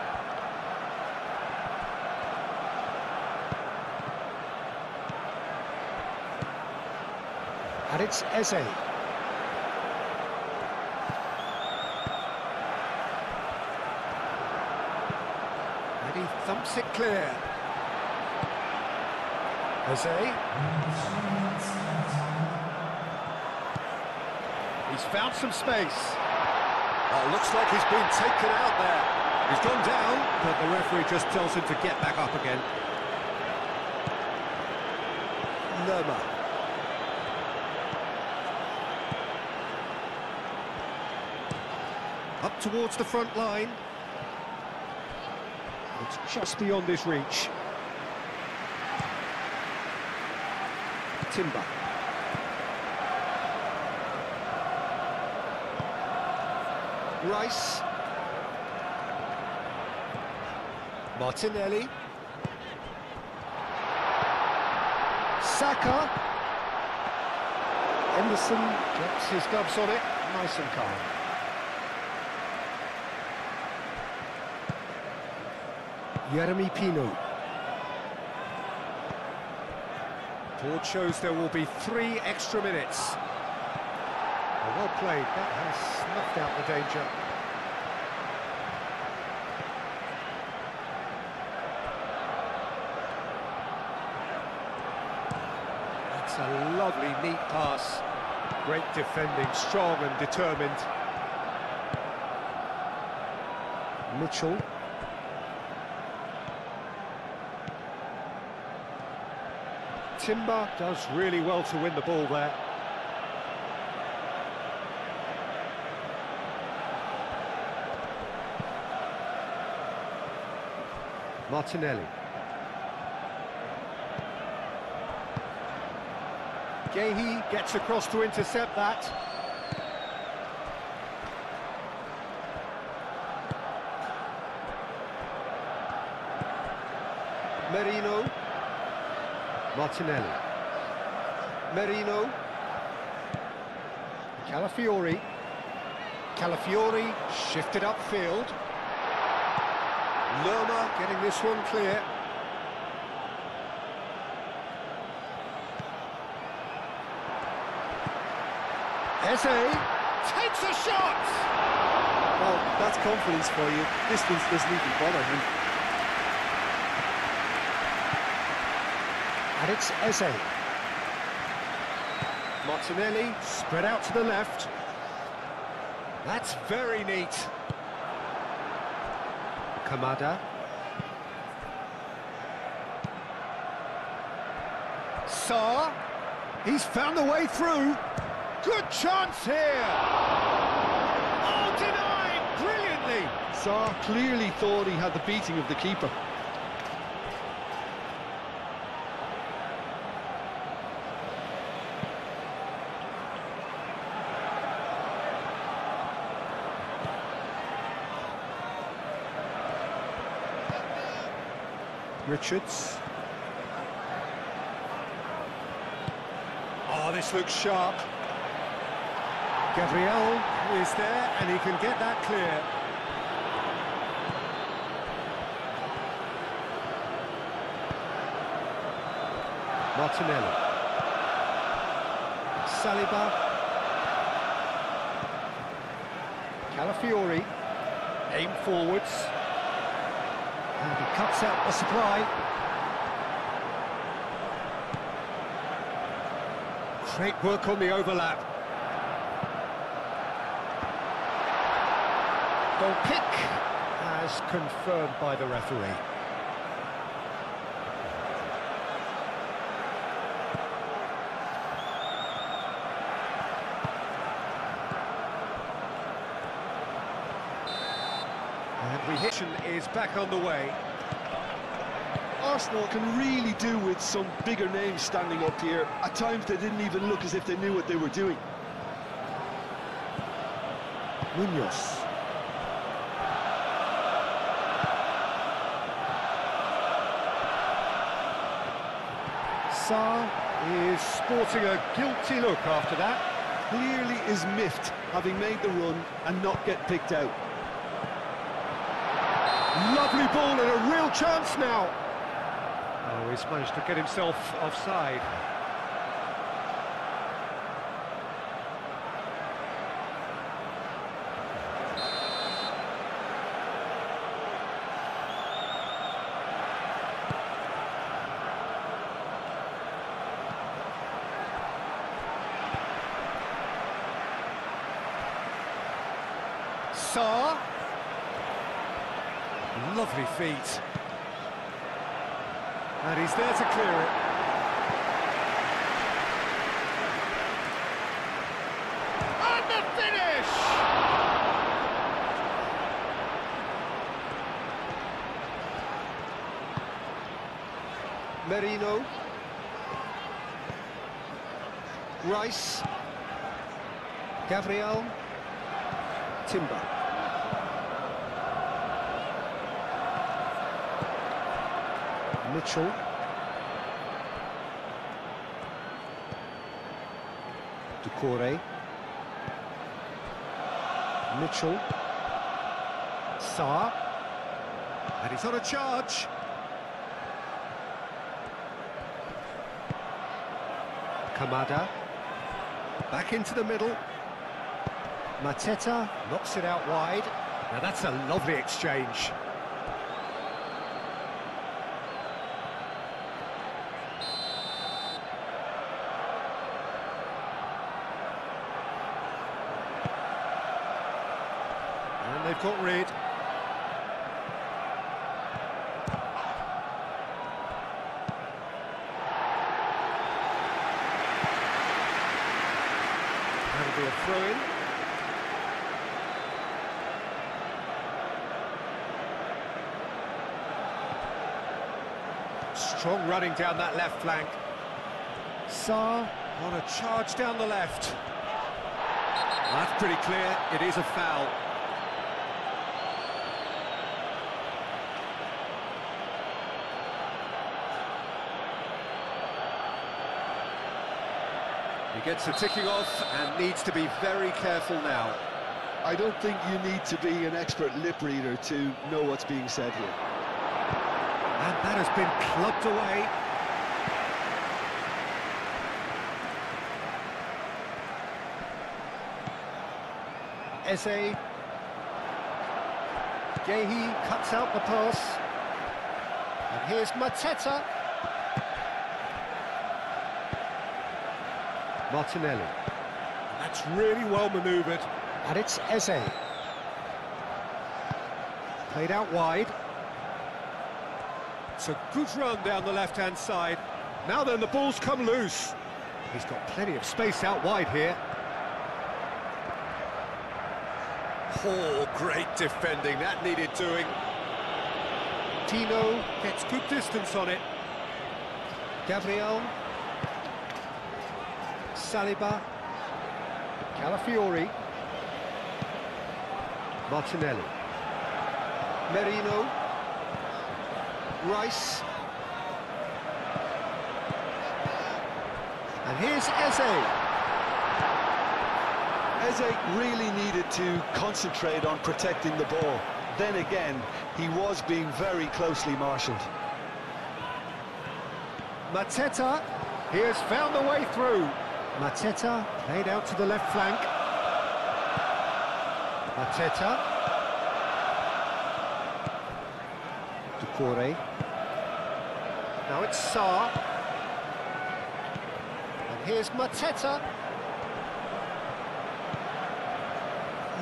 And it's Eze. And he thumps it clear. Eze. He's found some space. Oh, looks like he's been taken out there. He's gone down, but the referee just tells him to get back up again. Lerma. Up towards the front line. It's just beyond his reach. Timber. Rice. Martinelli. Saka. Emerson gets his gloves on it, nice and calm. Jeremy Pino. Board shows there will be 3 extra minutes. Well played, that has snuffed out the danger. That's a lovely, neat pass. Great defending, strong and determined. Mitchell. Timber does really well to win the ball there. Martinelli. Gehi gets across to intercept that. Merino. Martinelli. Merino. Calafiori. Calafiori shifted upfield. Lerma getting this one clear. Eze takes a shot! Well, that's confidence for you. Distance doesn't even bother him. And it's Eze. Martinelli spread out to the left. That's very neat. Kamada. Sarr. He's found the way through. Good chance here. Oh, denied brilliantly. Sarr clearly thought he had the beating of the keeper. Richards. Oh, this looks sharp. Gabriel is there, and he can get that clear. Martinelli. Saliba. Calafiori. Aim forwards. And he cuts out the supply. Great work on the overlap. Goal kick as confirmed by the referee. And reaction is back on the way. Arsenal can really do with some bigger names standing up here. At times they didn't even look as if they knew what they were doing. Munoz. Sarr is sporting a guilty look after that. Clearly is miffed, having made the run and not get picked out. Lovely ball and a real chance now. Oh, he's managed to get himself offside. Sarr. Lovely feet. And he's there to clear it. And the finish! Merino. Rice. Gabriel. Timber. Mitchell. Ducore. Mitchell. Sarr. And he's on a charge. Kamada. Back into the middle. Mateta knocks it out wide. Now that's a lovely exchange. And they've got rid. That'll be a throw-in. Strong running down that left flank. Sarr on a charge down the left. That's pretty clear, it is a foul. He gets a ticking off and needs to be very careful now. I don't think you need to be an expert lip reader to know what's being said here. And that has been clubbed away. Eze. Gehi cuts out the pass. And here's Mateta. Martinelli. That's really well manoeuvred. And it's Eze. Played out wide. It's a good run down the left-hand side. Now then, the ball's come loose. He's got plenty of space out wide here. Oh, great defending. That needed doing. Tino gets good distance on it. Gabriel. Saliba. Calafiori. Martinelli. Merino. Rice. here's Eze. Eze really needed to concentrate on protecting the ball. Then again, he was being very closely marshalled. Mateta, he has found the way through. Mateta played out to the left flank. Mateta. Doucouré. Now it's Sarr. And here's Mateta.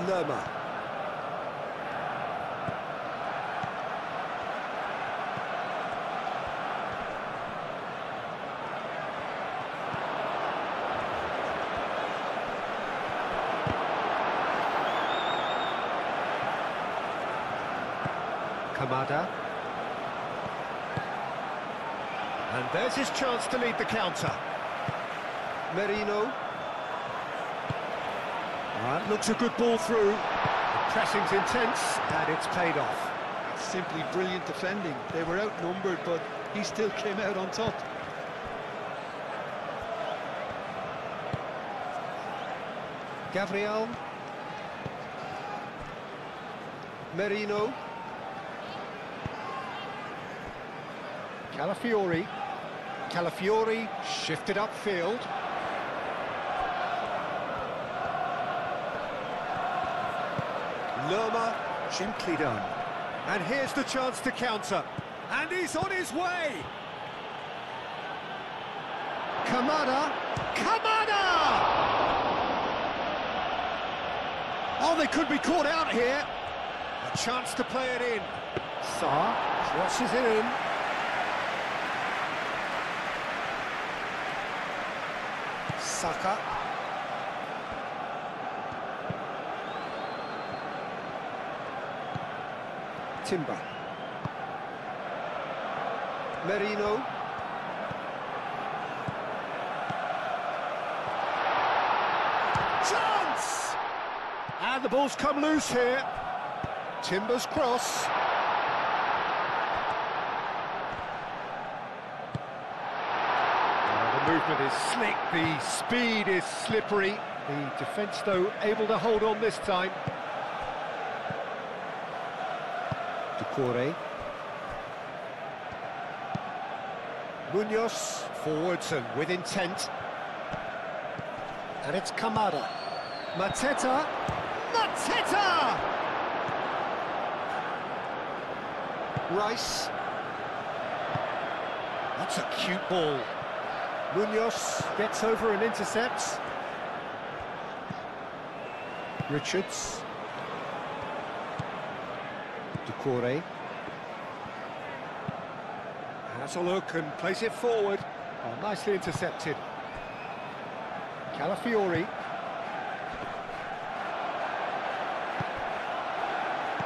Lerma. Kamada. And there's his chance to lead the counter. Merino. Looks a good ball through. The pressing's intense, and it's paid off. Simply brilliant defending. They were outnumbered, but he still came out on top. Gabriel. Merino. Calafiori. Calafiori shifted upfield. Lerma, gently done. And here's the chance to counter. And he's on his way! Kamada! Kamada! Oh, they could be caught out here. A chance to play it in. Sarr crosses it in. Saka. Timber. Merino. Chance! And the ball's come loose here. Timber's cross. The movement is slick, the speed is slippery. The defence, though, able to hold on this time. Doucouré. Munoz forwards and with intent. And it's Kamada. Mateta. Mateta! Rice. That's a cute ball. Munoz gets over and intercepts. Richards. Doucouré. Has a look and plays it forward. Oh, nicely intercepted. Calafiori.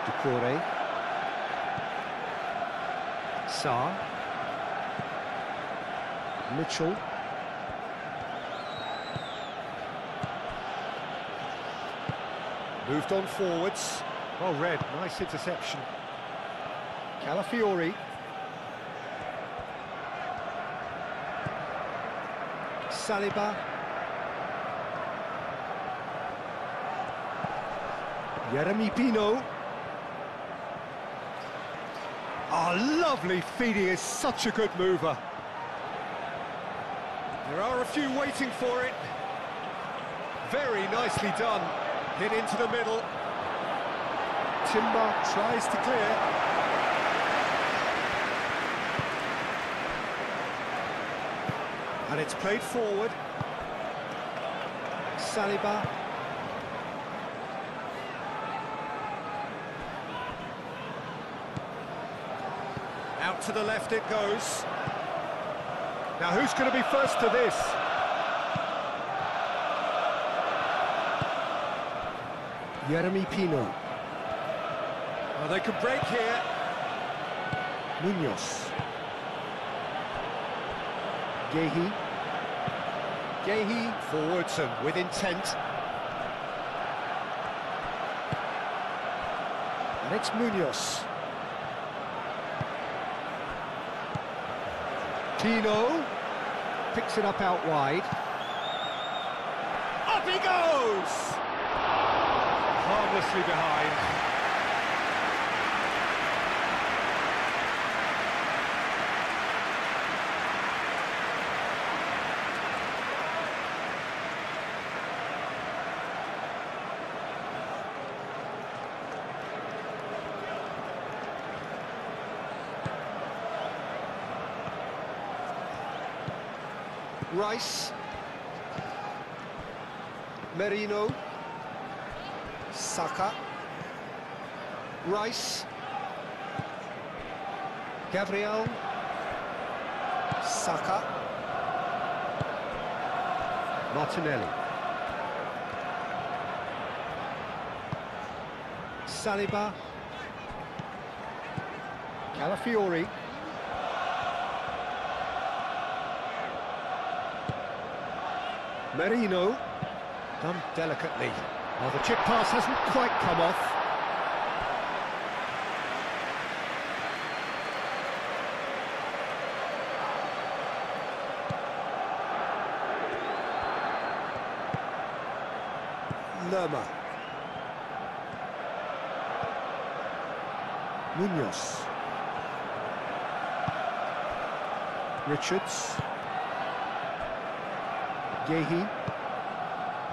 Doucouré. Sarr. Mitchell. Moved on forwards. Oh, Red, nice interception. Calafiori. Saliba. Jeremy Pino. Oh, lovely feed. He is such a good mover. There are a few waiting for it. Very nicely done. Hit into the middle. Timber tries to clear. And it's played forward. Saliba. Out to the left it goes. Now who's going to be first to this? Jeremy Pino. Oh, they could break here. Munoz. Gehi. Gehi forwards and with intent. And it's Munoz. Pino picks it up out wide. Up he goes! Harmlessly behind. Rice, Merino, Saka, Rice, Gabriel, Saka, Martinelli, Saliba, Calafiori, Merino, done delicately. Oh, the chip pass hasn't quite come off. Lerma. Munoz. Richards. Gehi,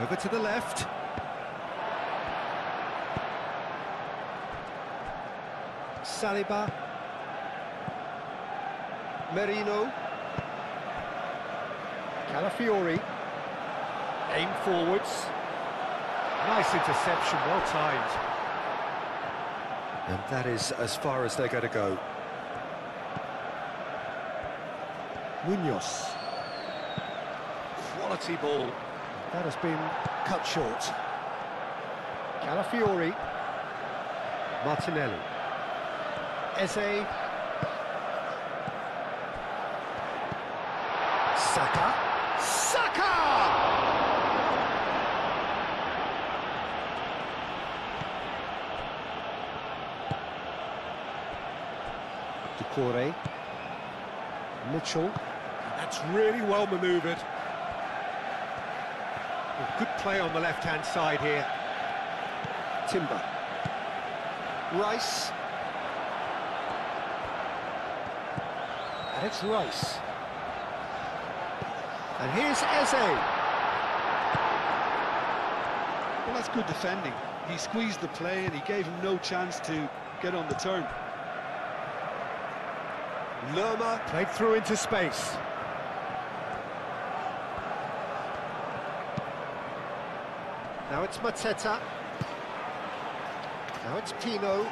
over to the left. Saliba. Merino. Calafiori. Aim forwards. Nice interception, well timed. And that is as far as they're going to go. Munoz. Quality ball. That has been cut short. Calafiori. Martinelli. Eze. Saka. Saka! Decore. Mitchell. That's really well manoeuvred. Good play on the left-hand side here. Timber. Rice. And it's Rice. And here's Eze. Well, that's good defending. He squeezed the play and he gave him no chance to get on the turn. Lerma played through into space. Now it's Mateta. Now it's Pino.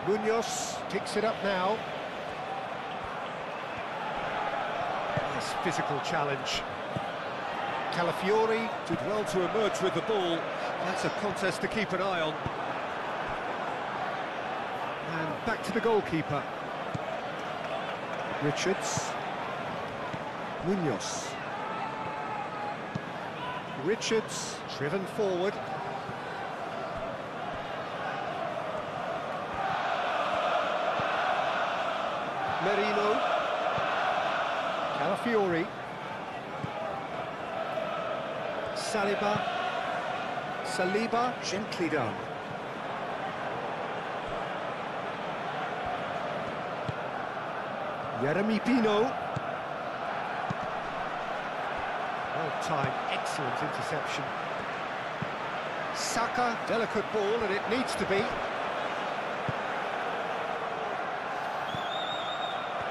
Munoz picks it up now. Nice physical challenge. Calafiori did well to emerge with the ball. That's a contest to keep an eye on. And back to the goalkeeper. Richards. Munoz. Richards, driven forward. Merino. Calafiori. Saliba, gently done. Jeremy Pino. Well-timed, excellent interception. Saka, delicate ball, and it needs to be.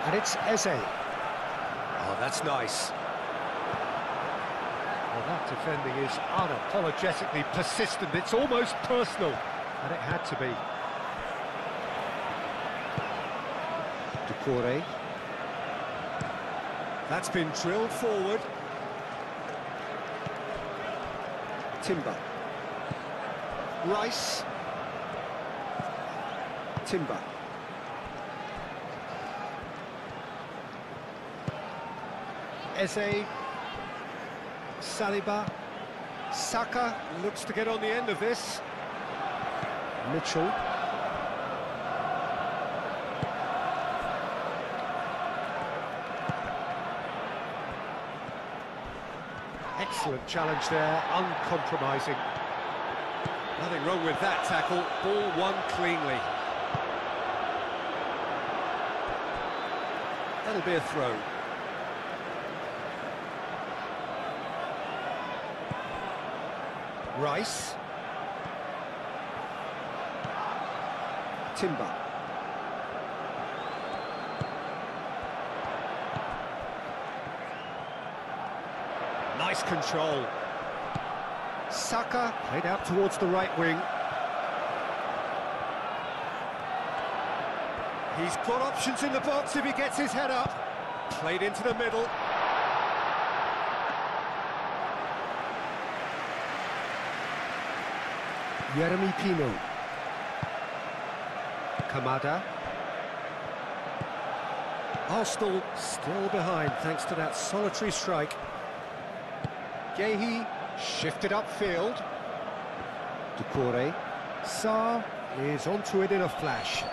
And it's Eze. Oh, that's nice. Well, that defending is unapologetically persistent. It's almost personal, and it had to be. Decore. That's been drilled forward. Timber. Rice. Timber. Eze. Saliba. Saka looks to get on the end of this. Mitchell. Excellent challenge there, uncompromising. Nothing wrong with that tackle, ball won cleanly. That'll be a throw. Rice. Timber. Nice control. Saka played out towards the right wing. He's got options in the box if he gets his head up. Played into the middle. Jeremy Pino. Kamada. Arsenal still behind thanks to that solitary strike. Gehi shifted upfield. Doucouré. Sarr is onto it in a flash.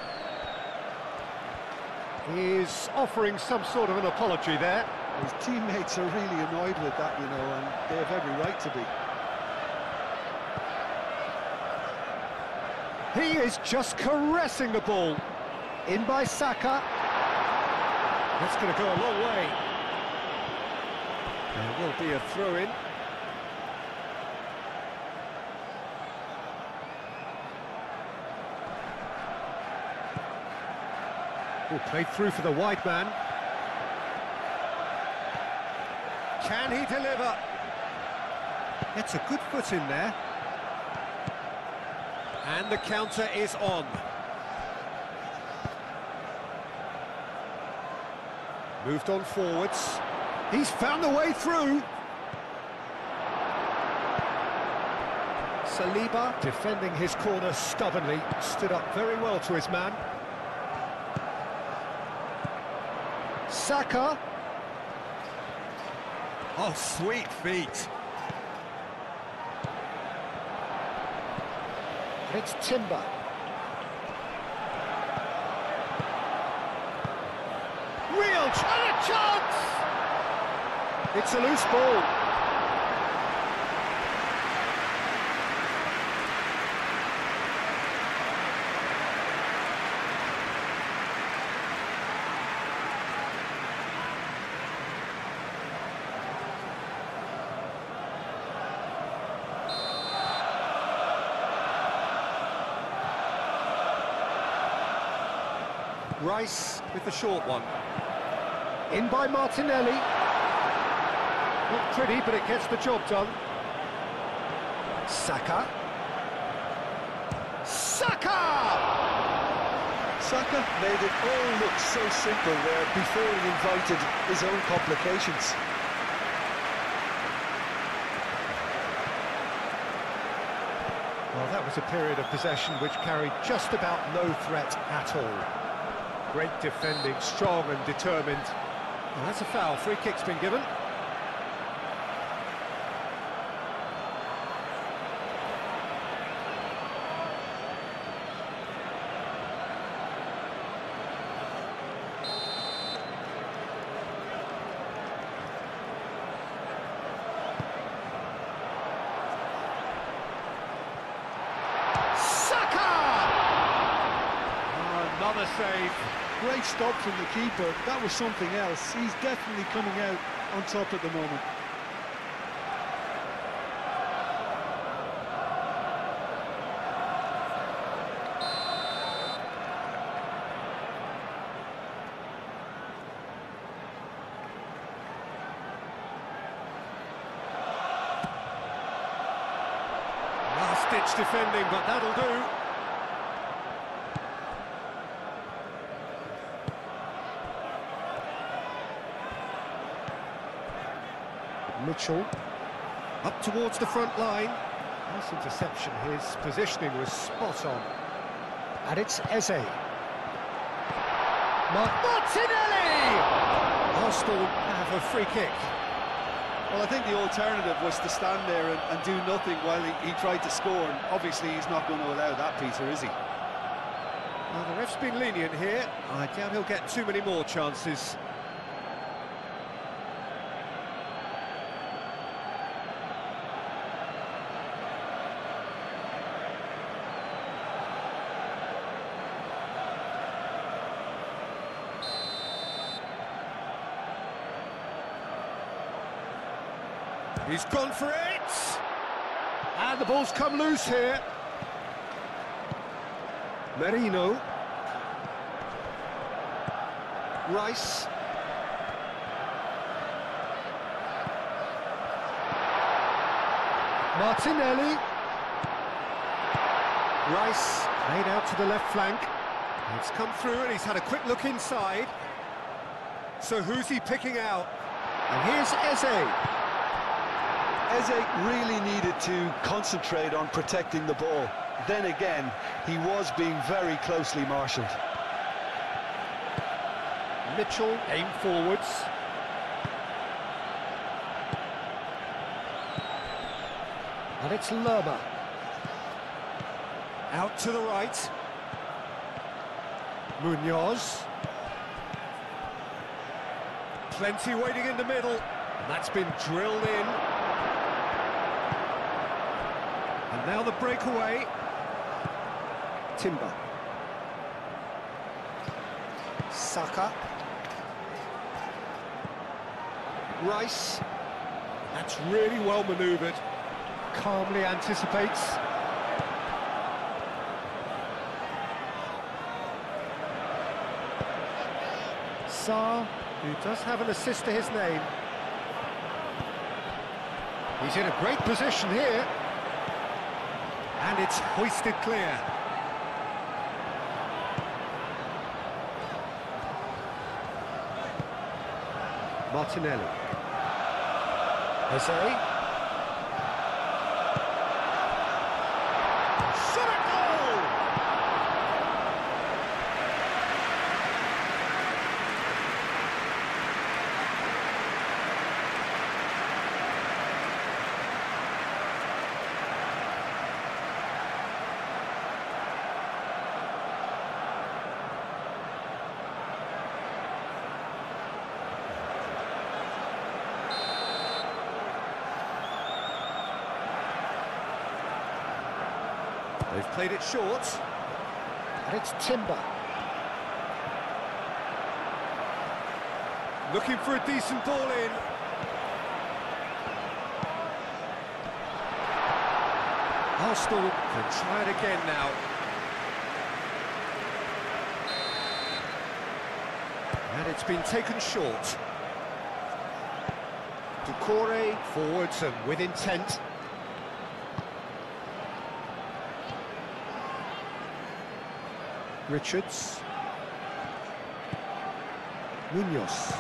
He's offering some sort of an apology there. His teammates are really annoyed with that, you know, and they have every right to be. He is just caressing the ball. In by Saka. That's going to go a long way. There will be a throw-in. Oh, played through for the wide man. Can he deliver? Gets a good foot in there. And the counter is on. Moved on forwards. He's found the way through. Saliba defending his corner stubbornly. Stood up very well to his man. Saka. Oh, sweet feet. It's Timber. Real chance! It's a loose ball. Rice with the short one. In by Martinelli. Not pretty, but it gets the job done. Saka. Saka! Saka made it all look so simple there before he invited his own complications. Well, that was a period of possession which carried just about no threat at all. Great defending, strong and determined. Well, that's a foul. Free kick's been given. Another save. Great stop from the keeper. That was something else. He's definitely coming out on top at the moment. Last-ditch defending, but that'll do. Mitchell, up towards the front line. Nice interception, his positioning was spot on. And it's Eze. Martinelli! Arsenal have a free kick. Well, I think the alternative was to stand there and do nothing while he tried to score, and obviously he's not going to allow that, Peter, is he? Well, the ref's been lenient here. I doubt he'll get too many more chances. He's gone for it! And the ball's come loose here. Merino. Rice. Martinelli. Rice played out to the left flank. It's come through and he's had a quick look inside. So who's he picking out? And here's Eze. Eze really needed to concentrate on protecting the ball. Then again, he was being very closely marshalled. Mitchell aimed forwards. And it's Lerma. Out to the right. Munoz. Plenty waiting in the middle. And that's been drilled in. And now the breakaway. Timber. Saka. Rice. That's really well manoeuvred. Calmly anticipates. Sarr, who does have an assist to his name. He's in a great position here. And it's hoisted clear. Martinelli. Eze. Shot at goal! They've played it short, and it's Timber. Looking for a decent ball in. Arsenal can try it again now. And it's been taken short. Doucouré forwards and with intent. Richards. Munoz.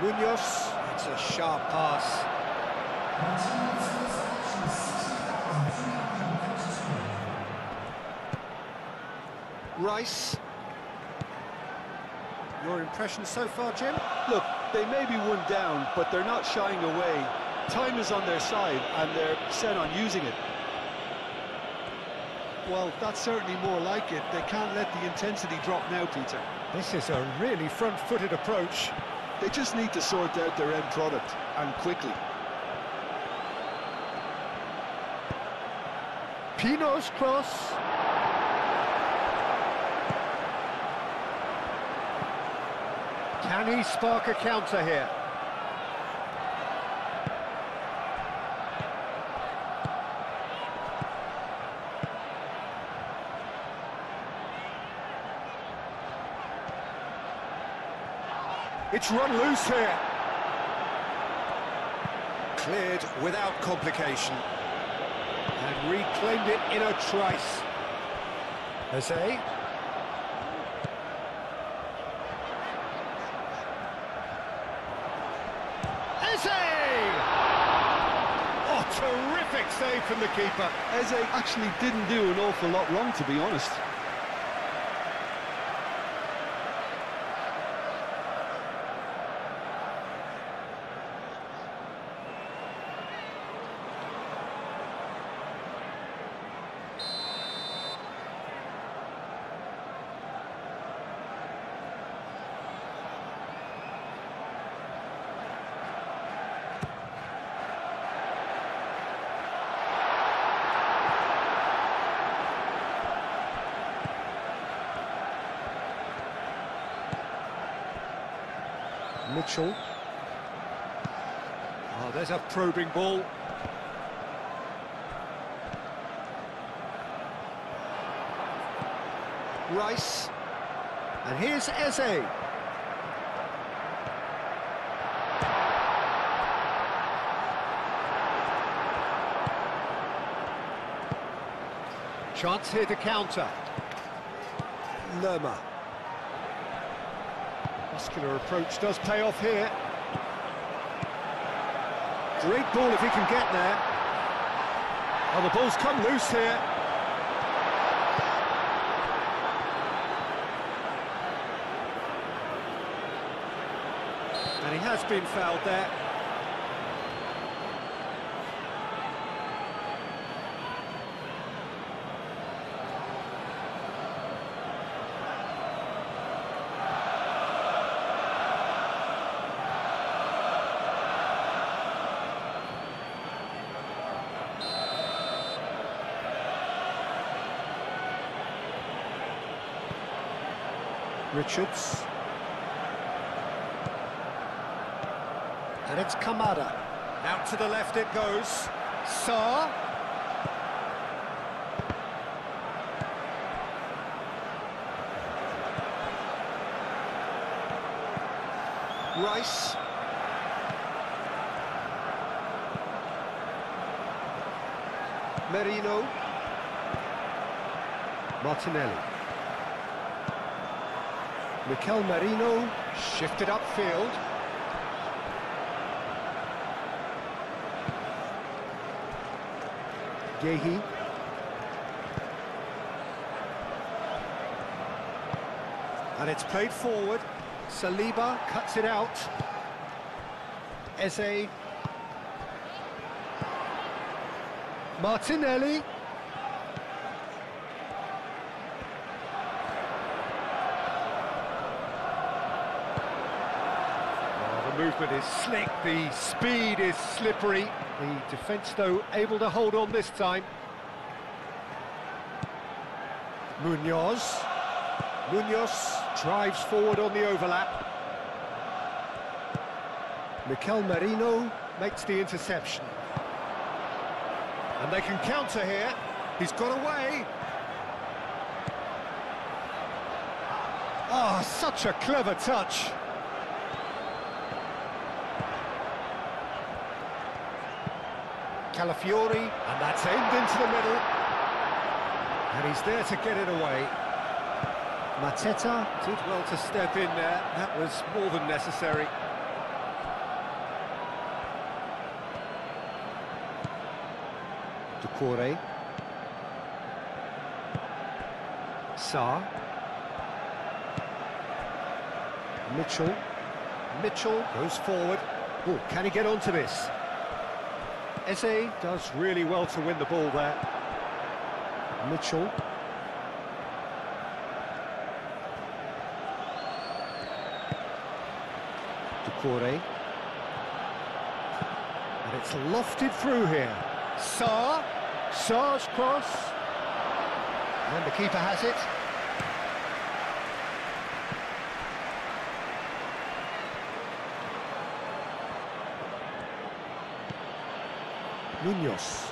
Munoz. It's a sharp pass. Rice. Your impression so far, Jim? Look, they may be one down, but they're not shying away. Time is on their side, and they're set on using it. Well, that's certainly more like it. They can't let the intensity drop now, Peter. This is a really front-footed approach. They just need to sort out their end product, and quickly. Pino's cross. Can he spark a counter here? It's run loose here. Cleared without complication. And reclaimed it in a trice. Eze. Oh, terrific save from the keeper. Eze actually didn't do an awful lot wrong, to be honest. Mitchell. Oh, there's a probing ball. Rice. And here's Eze. Chance here to counter. Lerma. Muscular approach does pay off here. Great ball if he can get there. Oh, the ball's come loose here. And he has been fouled there. Richards. And it's Kamada. Out to the left it goes. Sarr. Rice. Merino. Martinelli. Mikel Merino shifted upfield. Gehi. And it's played forward. Saliba cuts it out. Eze. Martinelli. The movement is slick, the speed is slippery. The defence, though, able to hold on this time. Munoz. Munoz drives forward on the overlap. Mikel Merino makes the interception. And they can counter here. He's got away. Ah, such a clever touch. Calafiori, and that's aimed into the middle. And he's there to get it away. Mateta did well to step in there. That was more than necessary. Doucouré. Sarr. Mitchell. Mitchell goes forward. Oh, can he get onto this? Eze does really well to win the ball there. Mitchell. Doucouré. And it's lofted through here. Sarr. Sarr's cross. And the keeper has it. Munoz.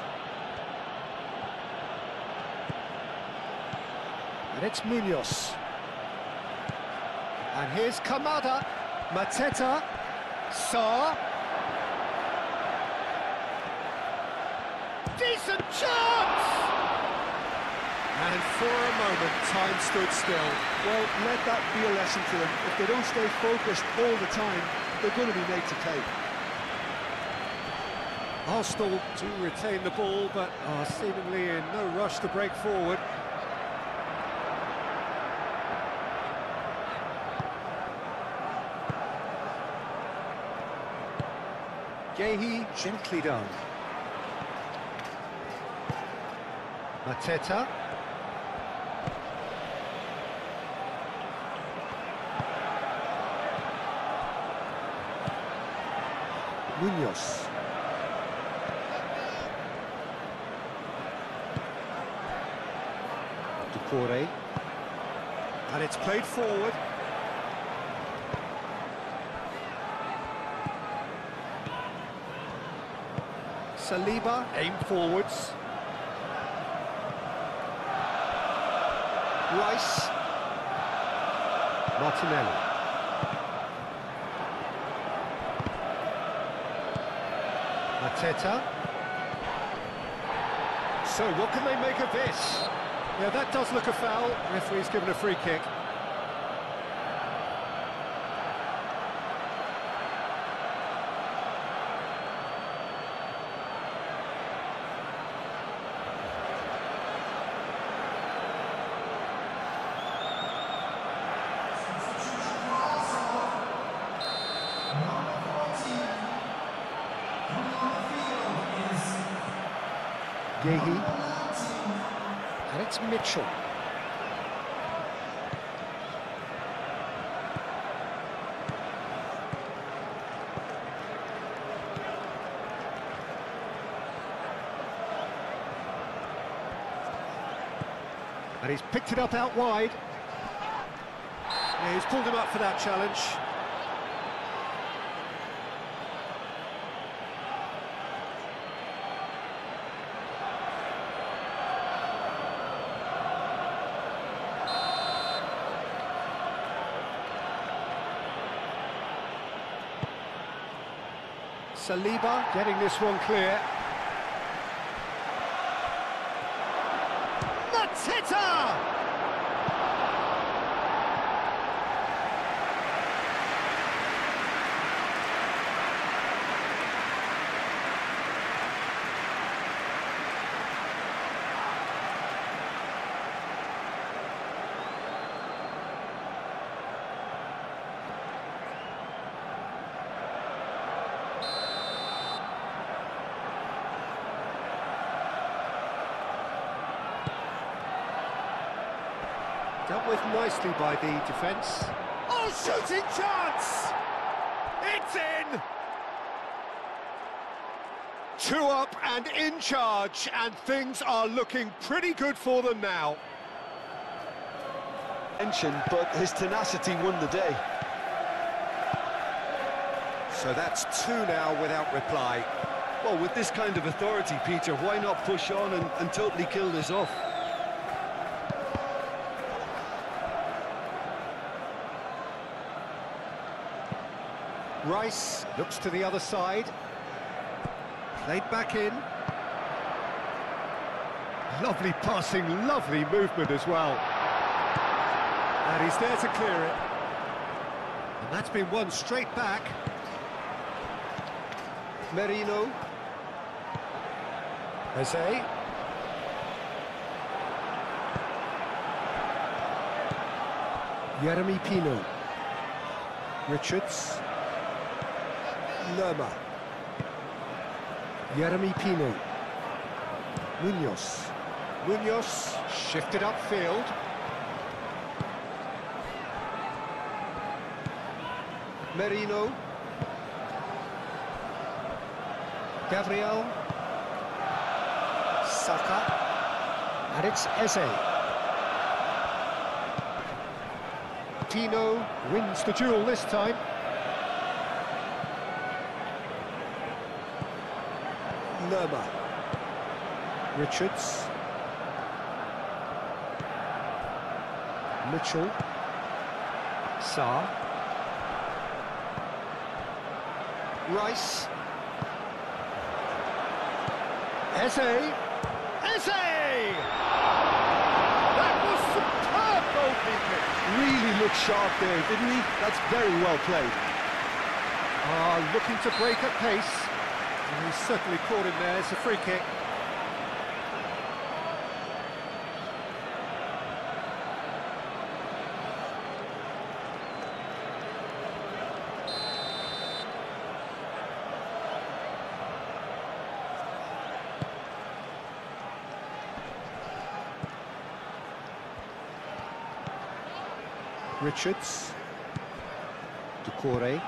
And it's Munoz. And here's Kamada. Mateta. Sarr. Decent chance! And for a moment, time stood still. Well, let that be a lesson to them. If they don't stay focused all the time, they're going to be made to pay. Arsenal do retain the ball, but are seemingly in no rush to break forward. Gehi, gently done. Mateta. Munoz. Doucouré. And it's played forward. Saliba, aim forwards. Rice. Martinelli. Mateta. So what can they make of this? Yeah, that does look a foul. Referee's given a free kick. Gehi. And it's Mitchell. And he's picked it up out wide. Yeah, he's pulled him up for that challenge. Saliba getting this one clear. Mateta! Dealt with nicely by the defence. Oh, shooting chance! It's in! 2 up and in charge, and things are looking pretty good for them now. But his tenacity won the day. So that's 2 now without reply. Well, with this kind of authority, Peter, why not push on and totally kill this off? Rice looks to the other side. Played back in. Lovely passing, lovely movement as well. And he's there to clear it. And that's been won straight back. Merino. Eze. Jeremy Pino. Richards. Lerma. Jeremy Pino. Munoz. Munoz shifted upfield. Merino. Gabriel. Saka. And it's Eze. Pino wins the duel this time. Lerma. Richards. Mitchell. Sarr. Rice. Eze. Eze! That was superb goalkeeping. Really looked sharp there, didn't he? That's very well played. Looking to break at pace. And he's certainly caught him there. It's a free kick. Richards. Doucouré.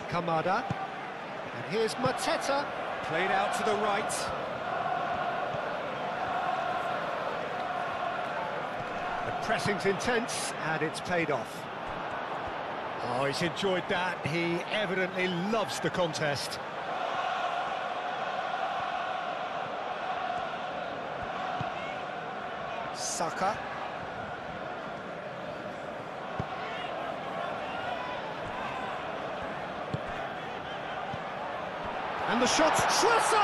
Kamada. And here's Mateta. Played out to the right. The pressing's intense, and it's paid off. Oh, he's enjoyed that. He evidently loves the contest. Saka. And the shot's Trossard!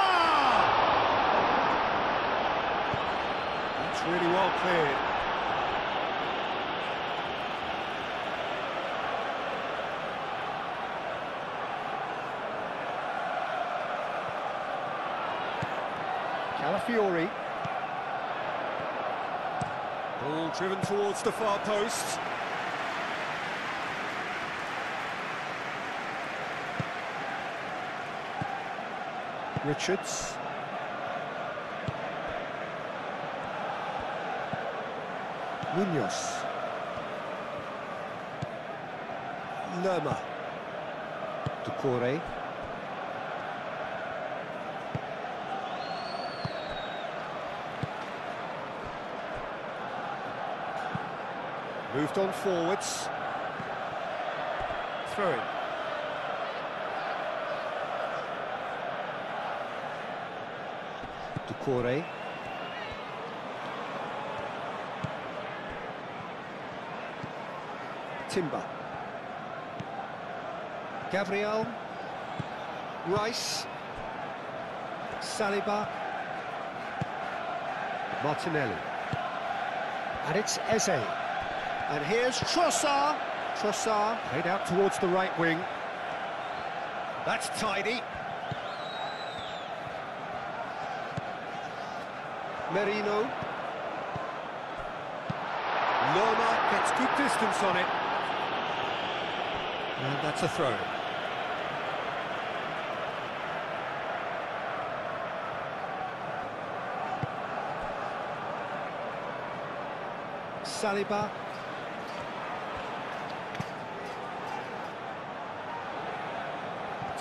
That's really well cleared. Calafiori. Ball driven towards the far post. Richards. Munoz. Lerma. Doucouré. Moved on forwards. Throw in. Doucouré. Timber. Gabriel. Rice. Saliba. Martinelli. And it's Eze. And here's Trossard. Trossard played out towards the right wing. That's tidy. Merino. Lerma gets good distance on it. And that's a throw. Saliba.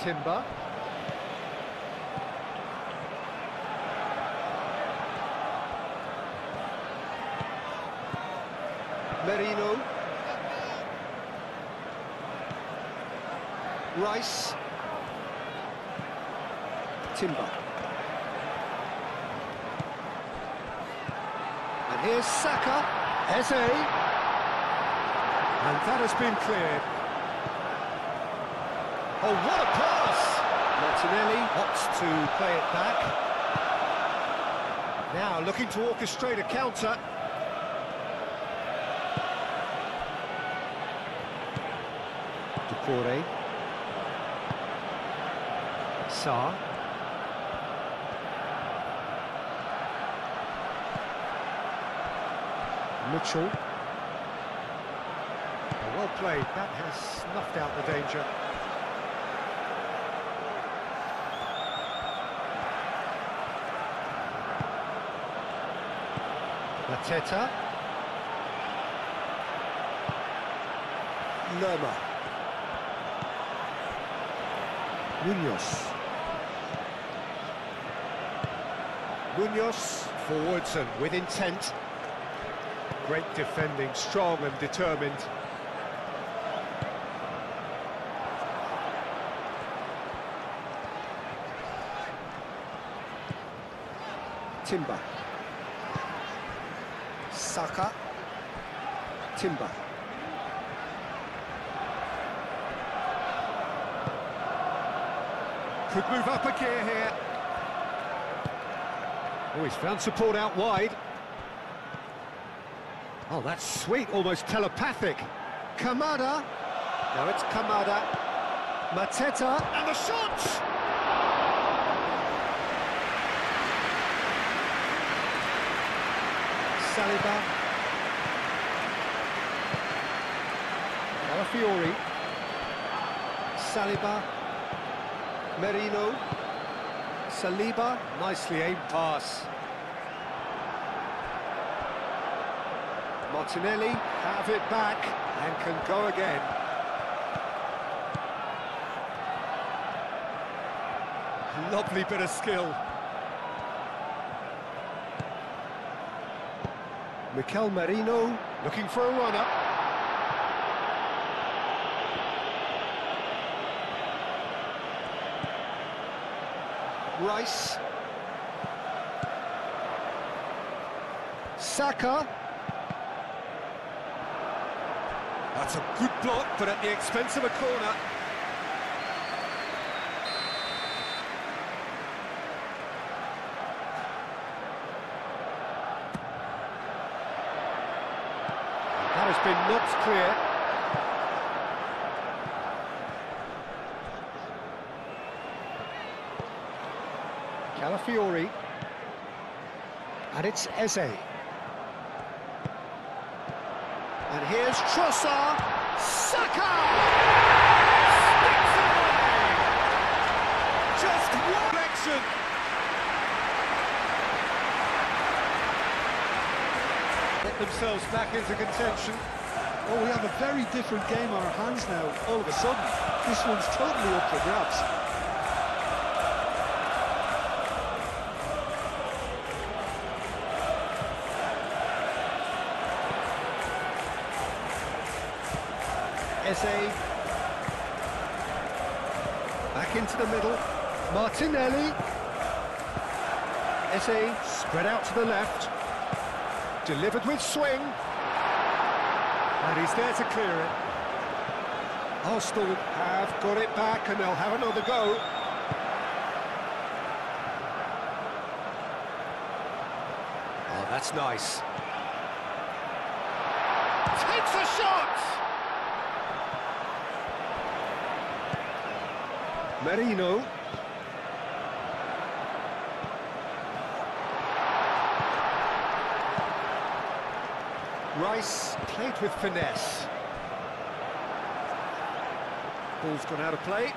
Timber. Merino. Rice. Timber. And here's Saka. Eze. And that has been cleared. Oh, what a pass! Martinelli opts to play it back. Now looking to orchestrate a counter. Doucouré. Sarr. Mitchell. Well played, that has snuffed out the danger. Mateta. Lerma. Munoz. Munoz forwards and with intent. Great defending, strong and determined. Timber. Saka. Timber. Could move up a gear here. Oh, he's found support out wide. Oh, that's sweet, almost telepathic. Kamada. Now it's Kamada. Mateta. And the shot! Saliba. Calafiori. Saliba. Merino. Saliba. Nicely aimed pass. Martinelli have it back and can go again. Lovely bit of skill. Mikel Merino looking for a run-up. Rice. Saka. That's a good block, but at the expense of a corner. That has been knocked clear. Calafiori. And it's Eze. And here's Trossard. Saka! Sticks it away! Just one action. Get themselves back into contention. Oh, we have a very different game on our hands now, all of a sudden. This one's totally up for grabs. Eze. Back into the middle. Martinelli. Eze spread out to the left. Delivered with swing. And he's there to clear it. Arsenal have got it back and they'll have another go. Oh, that's nice. Takes a shot! Merino. Rice played with finesse. Ball's gone out of play.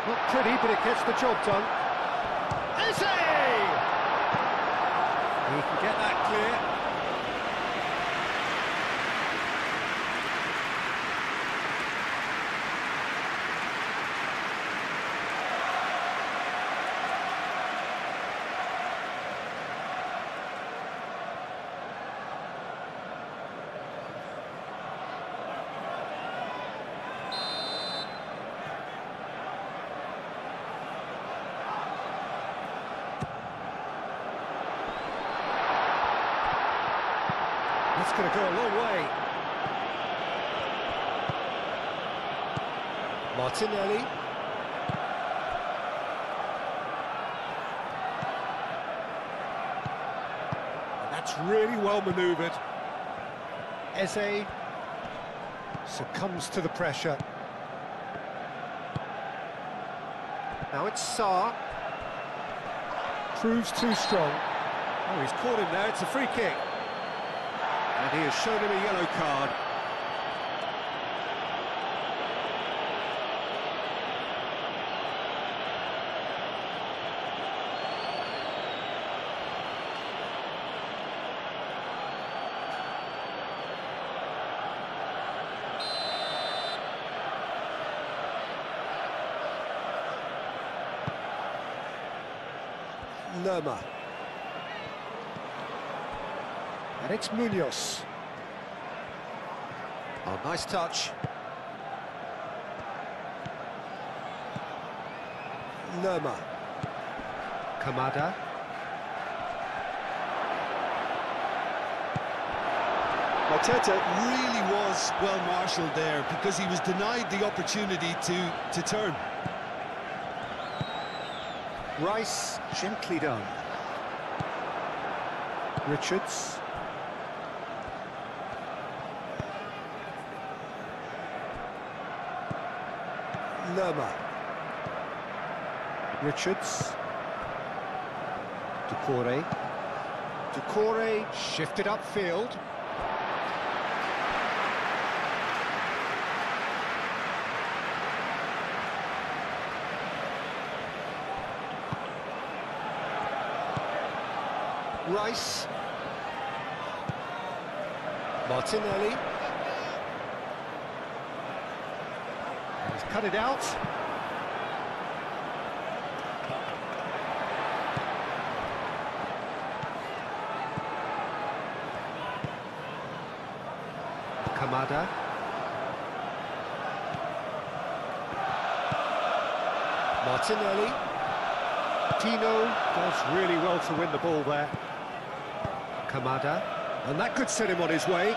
Not pretty, but it gets the job done. Eze! He can get that clear. That's going to go a long way. Martinelli. And that's really well manoeuvred. Eze succumbs to the pressure. Now it's Sarr. Proves too strong. Oh, he's caught him there. It's a free kick. And he has shown him a yellow card. Lerma. And it's Munoz. Oh, nice touch. Lerma. Kamada. Arteta really was well marshalled there because he was denied the opportunity to turn. Rice, gently done. Richards. Lerma. Richards. Doucouré. Doucouré shifted upfield. Rice. Martinelli. He's cut it out. Kamada. Martinelli. Tino does really well to win the ball there. Kamada, and that could set him on his way.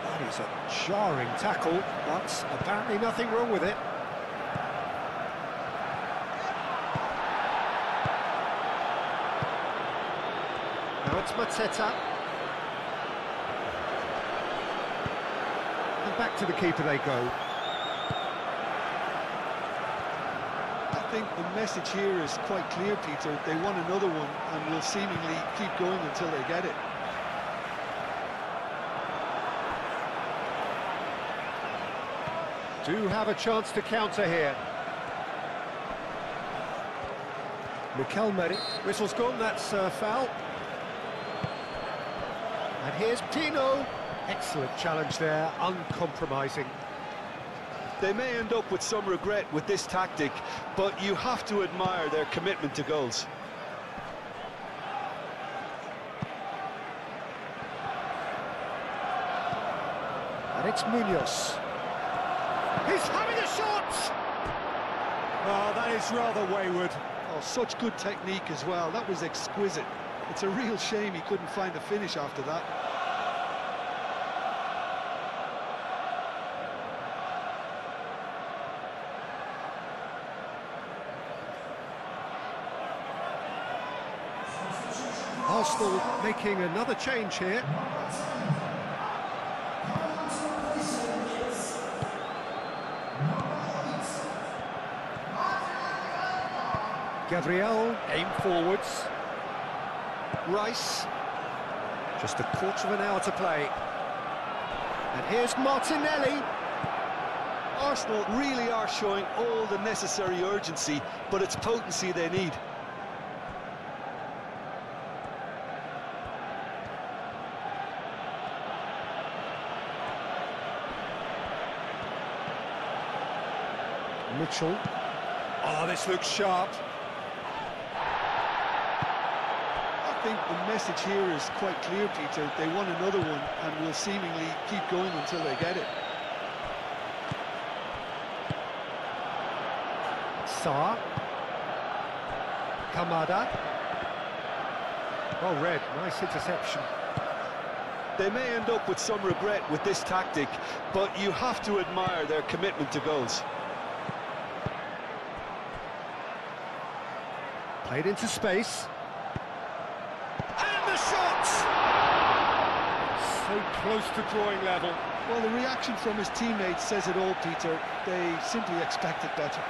That is a jarring tackle, but apparently nothing wrong with it. Now it's Mateta. And back to the keeper they go. I think the message here is quite clear, Peter. They want another one and will seemingly keep going until they get it. Do have a chance to counter here. Mikel Merrick. Whistle's gone, that's a foul. And here's Tino. Excellent challenge there, uncompromising. They may end up with some regret with this tactic, but you have to admire their commitment to goals. And it's Munoz. He's having a shot! Oh, that is rather wayward. Oh, such good technique as well. That was exquisite. It's a real shame he couldn't find a finish after that. Arsenal making another change here. Gabriel, aim forwards. Rice. Just a quarter of an hour to play. And here's Martinelli. Arsenal really are showing all the necessary urgency, but it's potency they need. Mitchell. Oh, this looks sharp. I think the message here is quite clear, Peter. They want another one and will seemingly keep going until they get it. Sarr. Kamada. Well read, nice interception. They may end up with some regret with this tactic, but you have to admire their commitment to goals. Played into space. And the shot! So close to drawing level. Well, the reaction from his teammates says it all, Peter. They simply expected better.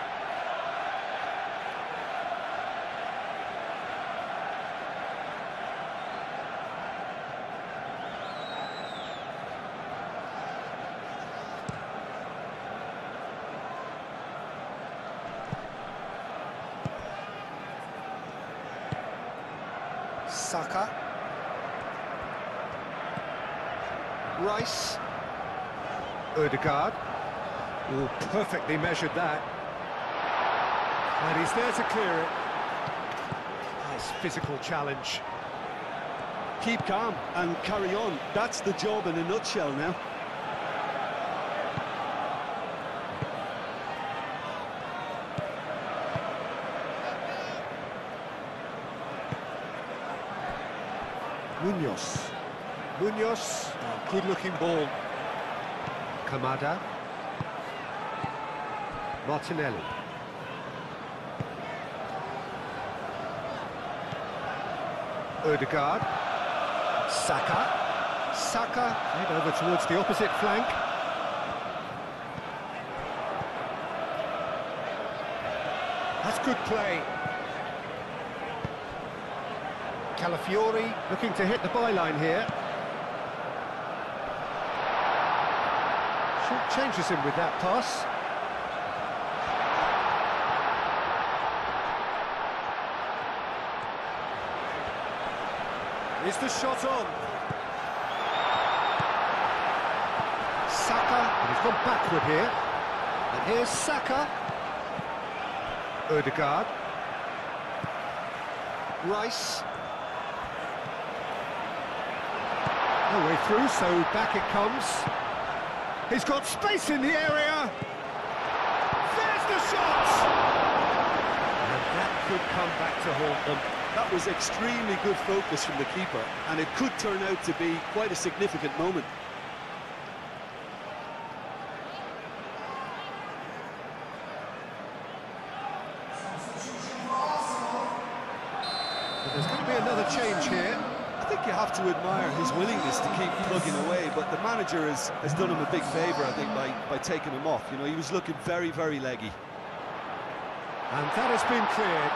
Saka. Rice. Odegaard. Oh, perfectly measured that. And he's there to clear it. Nice physical challenge. Keep calm and carry on. That's the job in a nutshell now. Munoz, oh, good-looking ball. Kamada. Martinelli. Odegaard. Saka, head over towards the opposite flank. That's good play. Calafiori looking to hit the byline here. Short changes him with that pass. Is the shot on? Saka, and he's gone backward here. And here's Saka. Odegaard. Rice. No way through, so back it comes. He's got space in the area. There's the shot! And that could come back to haunt them. That was extremely good focus from the keeper, and it could turn out to be quite a significant moment. But there's going to be another change here. I think you have to admire his willingness to keep plugging away, but the manager has done him a big favour, I think, by taking him off. You know, he was looking very, very leggy. And that has been cleared.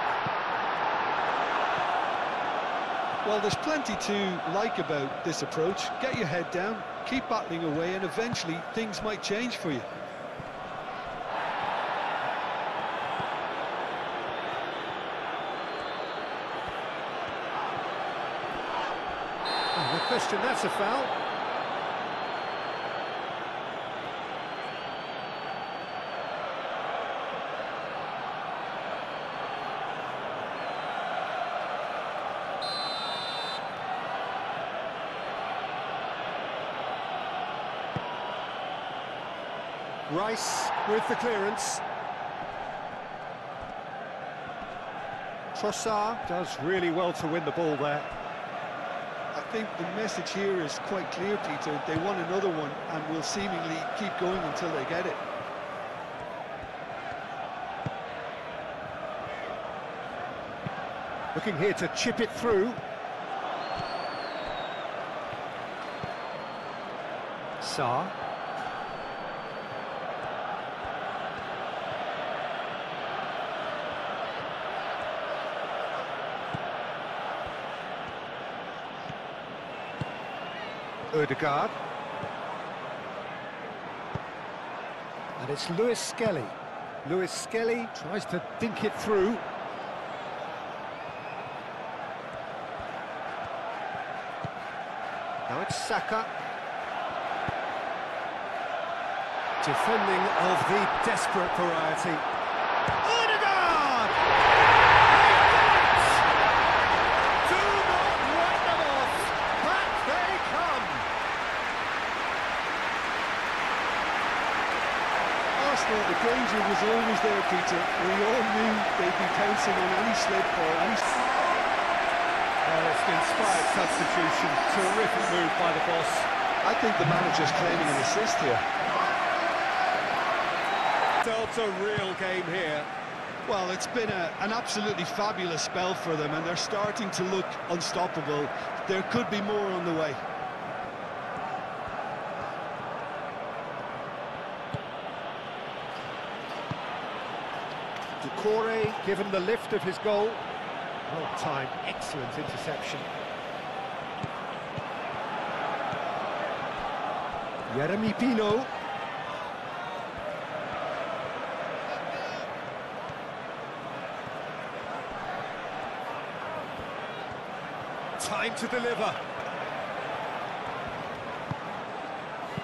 Well, there's plenty to like about this approach. Get your head down, keep battling away, and eventually things might change for you. Oh, no question, that's a foul. Rice with the clearance. Trossard does really well to win the ball there. I think the message here is quite clear, Peter. They want another one and will seemingly keep going until they get it. Looking here to chip it through. Sarr. Ødegaard. And it's Lewis Skelly. Lewis Skelly tries to dink it through. Now it's Saka. Defending of the desperate variety. Ødegaard! Do not write them off. Back they come. Arsenal, the danger was always there, Peter. We all knew they'd be pouncing on any slip or any... Oh, it's an inspired substitution. Terrific move by the boss. I think the manager's claiming an assist here. It's a real game here. Well, it's been an absolutely fabulous spell for them, and they're starting to look unstoppable. There could be more on the way. Doucouré given the lift of his goal. Well timed, excellent interception. Yeremy Pino. Time to deliver.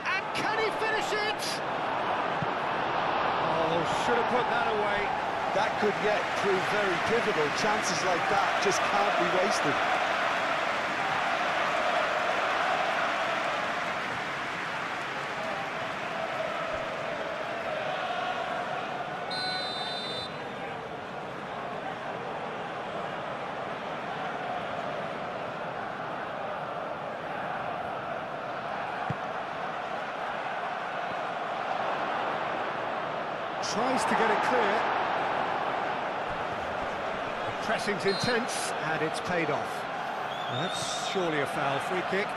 And can he finish it? Oh, should have put that away. That could yet prove very pivotal. Chances like that just can't be wasted. Tries to get it clear. The pressing's intense, and it's paid off. Well, that's surely a foul. Free kick.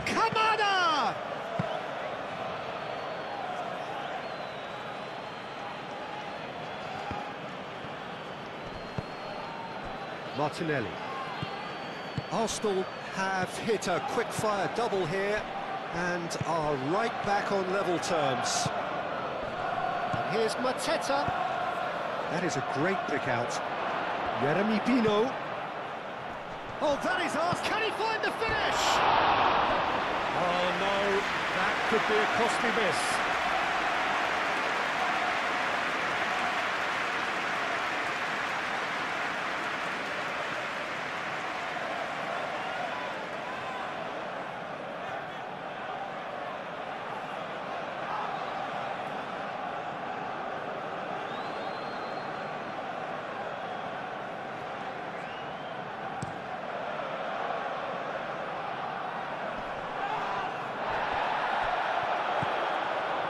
Kamada! Martinelli. Arsenal have hit a quick-fire double here and are right back on level terms. And here's Mateta. That is a great pick out. Yeremy Pino. Oh, that is ours. Can he find the finish? Oh, no. That could be a costly miss.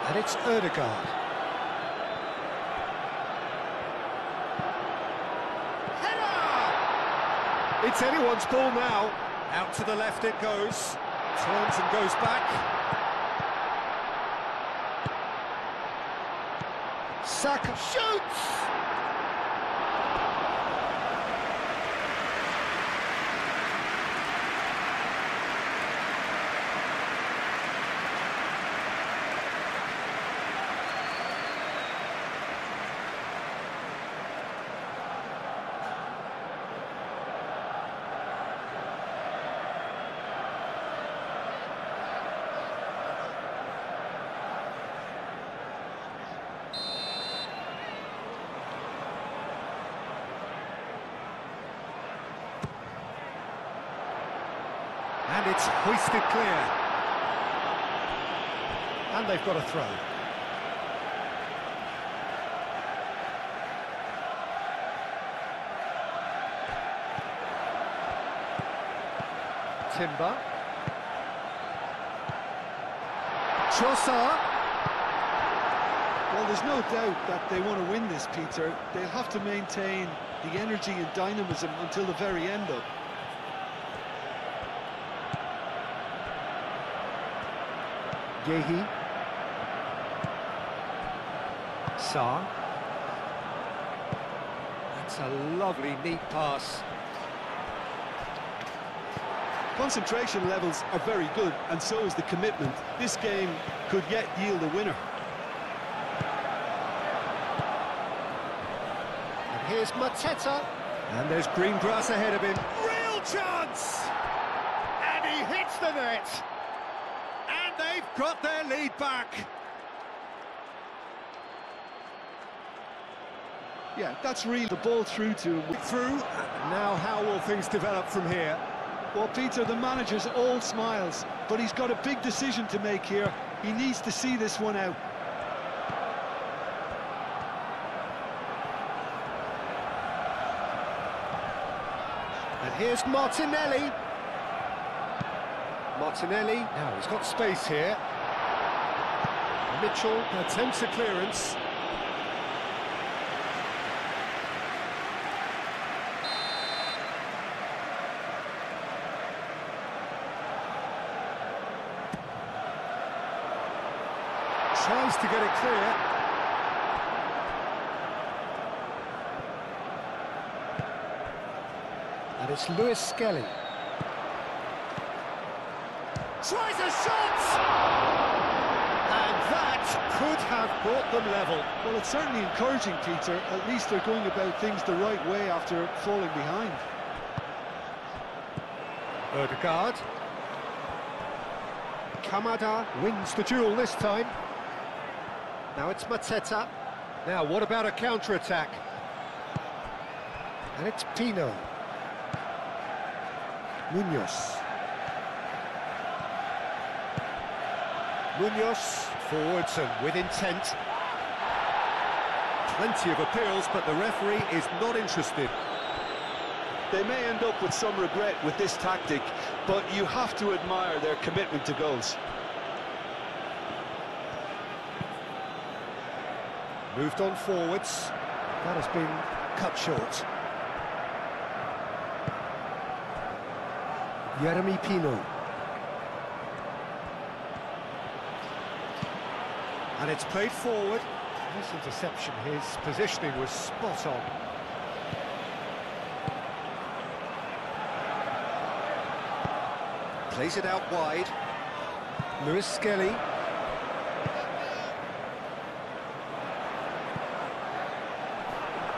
And it's Ødegaard. Header! It's anyone's ball now. Out to the left it goes. Turns and goes back. Saka shoots! And it's hoisted clear. And they've got a throw. Timber. Trossard. Well, there's no doubt that they want to win this, Peter. They'll have to maintain the energy and dynamism until the very end, though. Yehi. Sarr. That's a lovely, neat pass. Concentration levels are very good, and so is the commitment. This game could yet yield a winner. And here's Mateta. And there's green grass ahead of him. Real chance! And he hits the net. And they've got their lead back. Yeah, that's really the ball through to him. Through. Now how will things develop from here? Well, Peter, the manager's all smiles, but he's got a big decision to make here. He needs to see this one out. And here's Martinelli. Martinelli, now he's got space here. Mitchell attempts a clearance. Tries to get it clear. And it's Lewis Skelly. Tries a shot! And that could have brought them level. Well, it's certainly encouraging, Peter. At least they're going about things the right way after falling behind. Ødegaard. Kamada wins the duel this time. Now it's Mateta. Now, what about a counter-attack? And it's Pino. Munoz. Munoz forwards and with intent. Plenty of appeals, but the referee is not interested. They may end up with some regret with this tactic, but you have to admire their commitment to goals. Moved on forwards. That has been cut short. Jeremy Pino. And it's played forward. Nice interception. His positioning was spot on. Plays it out wide. Lewis Skelly.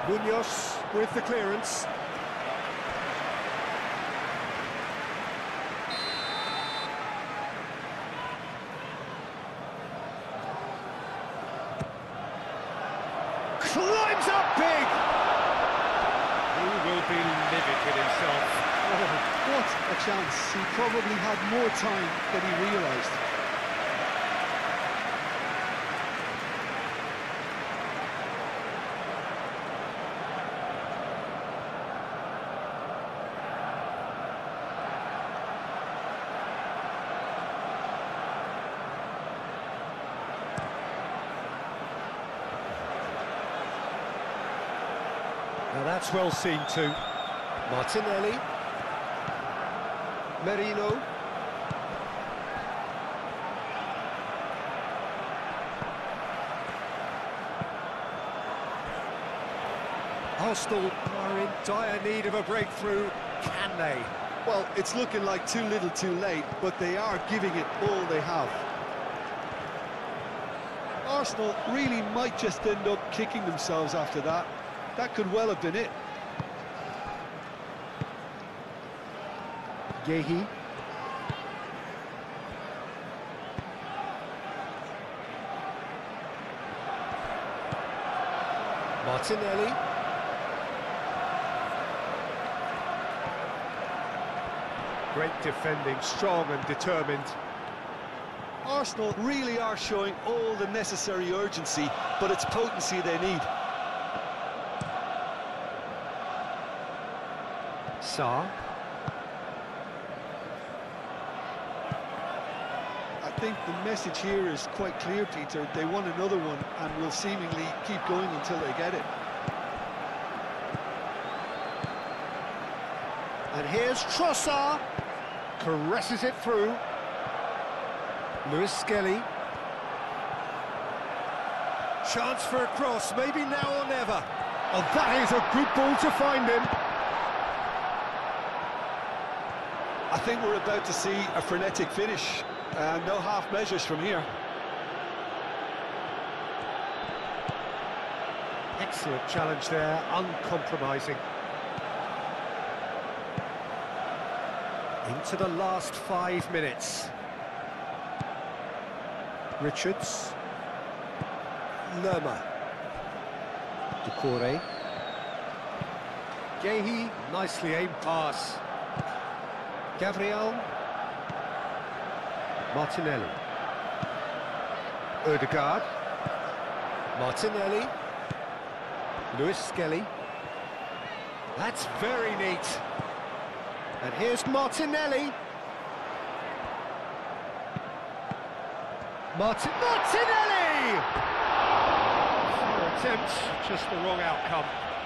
Munoz with the clearance. climbs up big! He will be livid with himself. Oh, what a chance. He probably had more time than he realised. Now that's well seen too. Martinelli. Merino. Arsenal are in dire need of a breakthrough. Can they? Well, it's looking like too little too late, but they are giving it all they have. Arsenal really might just end up kicking themselves after that. That could well have been it. Yehi. Martinelli. Great defending, strong and determined. Arsenal really are showing all the necessary urgency, but it's potency they need. Sarr. I think the message here is quite clear, Peter. They want another one and will seemingly keep going until they get it. And here's Trossard. Caresses it through. Lewis Skelly. Chance for a cross, maybe now or never. Oh, that is a good ball to find him. I think we're about to see a frenetic finish. No half measures from here. Excellent challenge there, uncompromising. Into the last 5 minutes. Richards. Lerma. Doucouré. Yehi, nicely aimed pass. Gabriel. Martinelli. Ødegaard. Martinelli. Lewis Skelly. That's very neat. And here's Martinelli. Martinelli! Fair attempt, just the wrong outcome.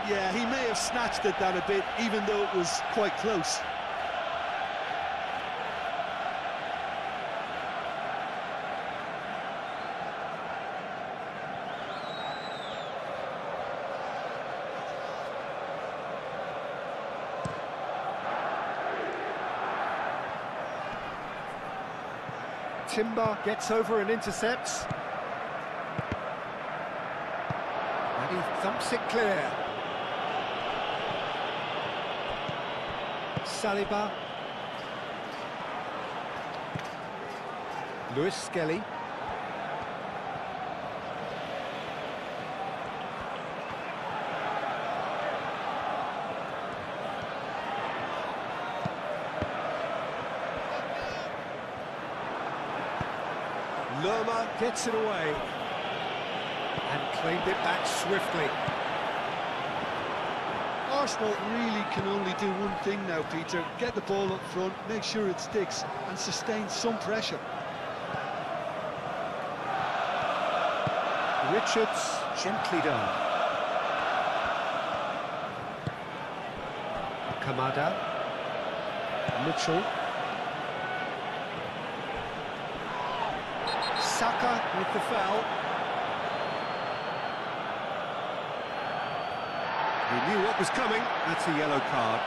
Yeah, he may have snatched at that a bit, even though it was quite close. Timber gets over and intercepts. And he thumps it clear. Saliba. Lewis Skelly. Lerma gets it away and claimed it back swiftly. Arsenal really can only do one thing now, Peter. Get the ball up front, make sure it sticks and sustain some pressure. Richards, gently done. Kamada. Mitchell. Saka with the foul. He knew what was coming. That's a yellow card.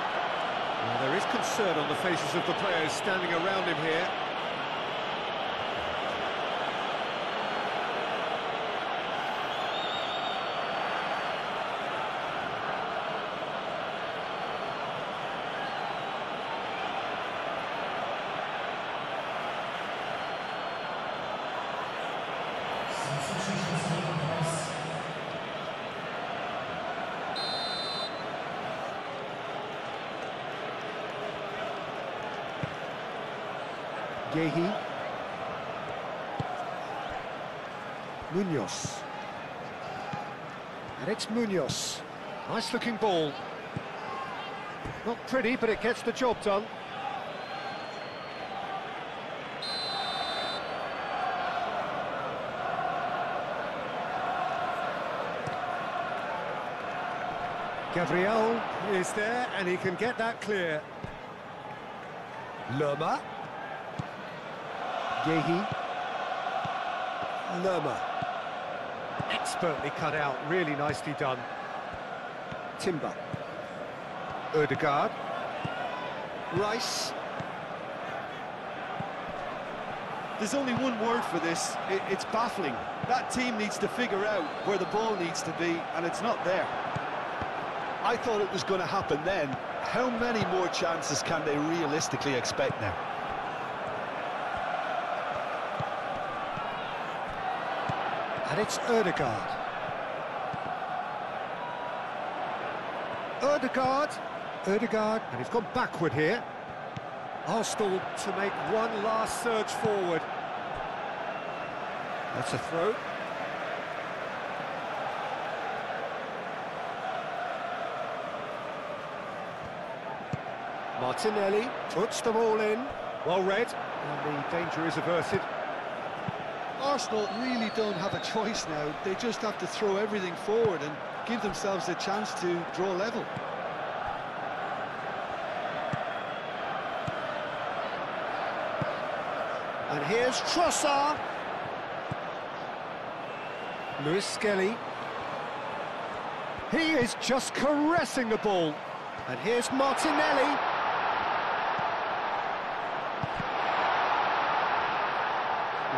Well, there is concern on the faces of the players standing around him here. Gehi. Munoz. And it's Munoz. Nice looking ball. Not pretty, but it gets the job done. Gabriel is there, and he can get that clear. Lerma. Gehi. Lerma. Expertly cut out, really nicely done. Timber. Ødegaard. Rice. There's only one word for this, it's baffling. That team needs to figure out where the ball needs to be, and it's not there. I thought it was going to happen then. How many more chances can they realistically expect now? And it's Ødegaard. Ødegaard, and he's gone backward here. Arsenal to make one last surge forward. That's a throw. Martinelli puts them all in. Well read, and the danger is averted. Arsenal really don't have a choice now. They just have to throw everything forward and give themselves a chance to draw level. And here's Trossard. Lewis Skelly. He is just caressing the ball. And here's Martinelli.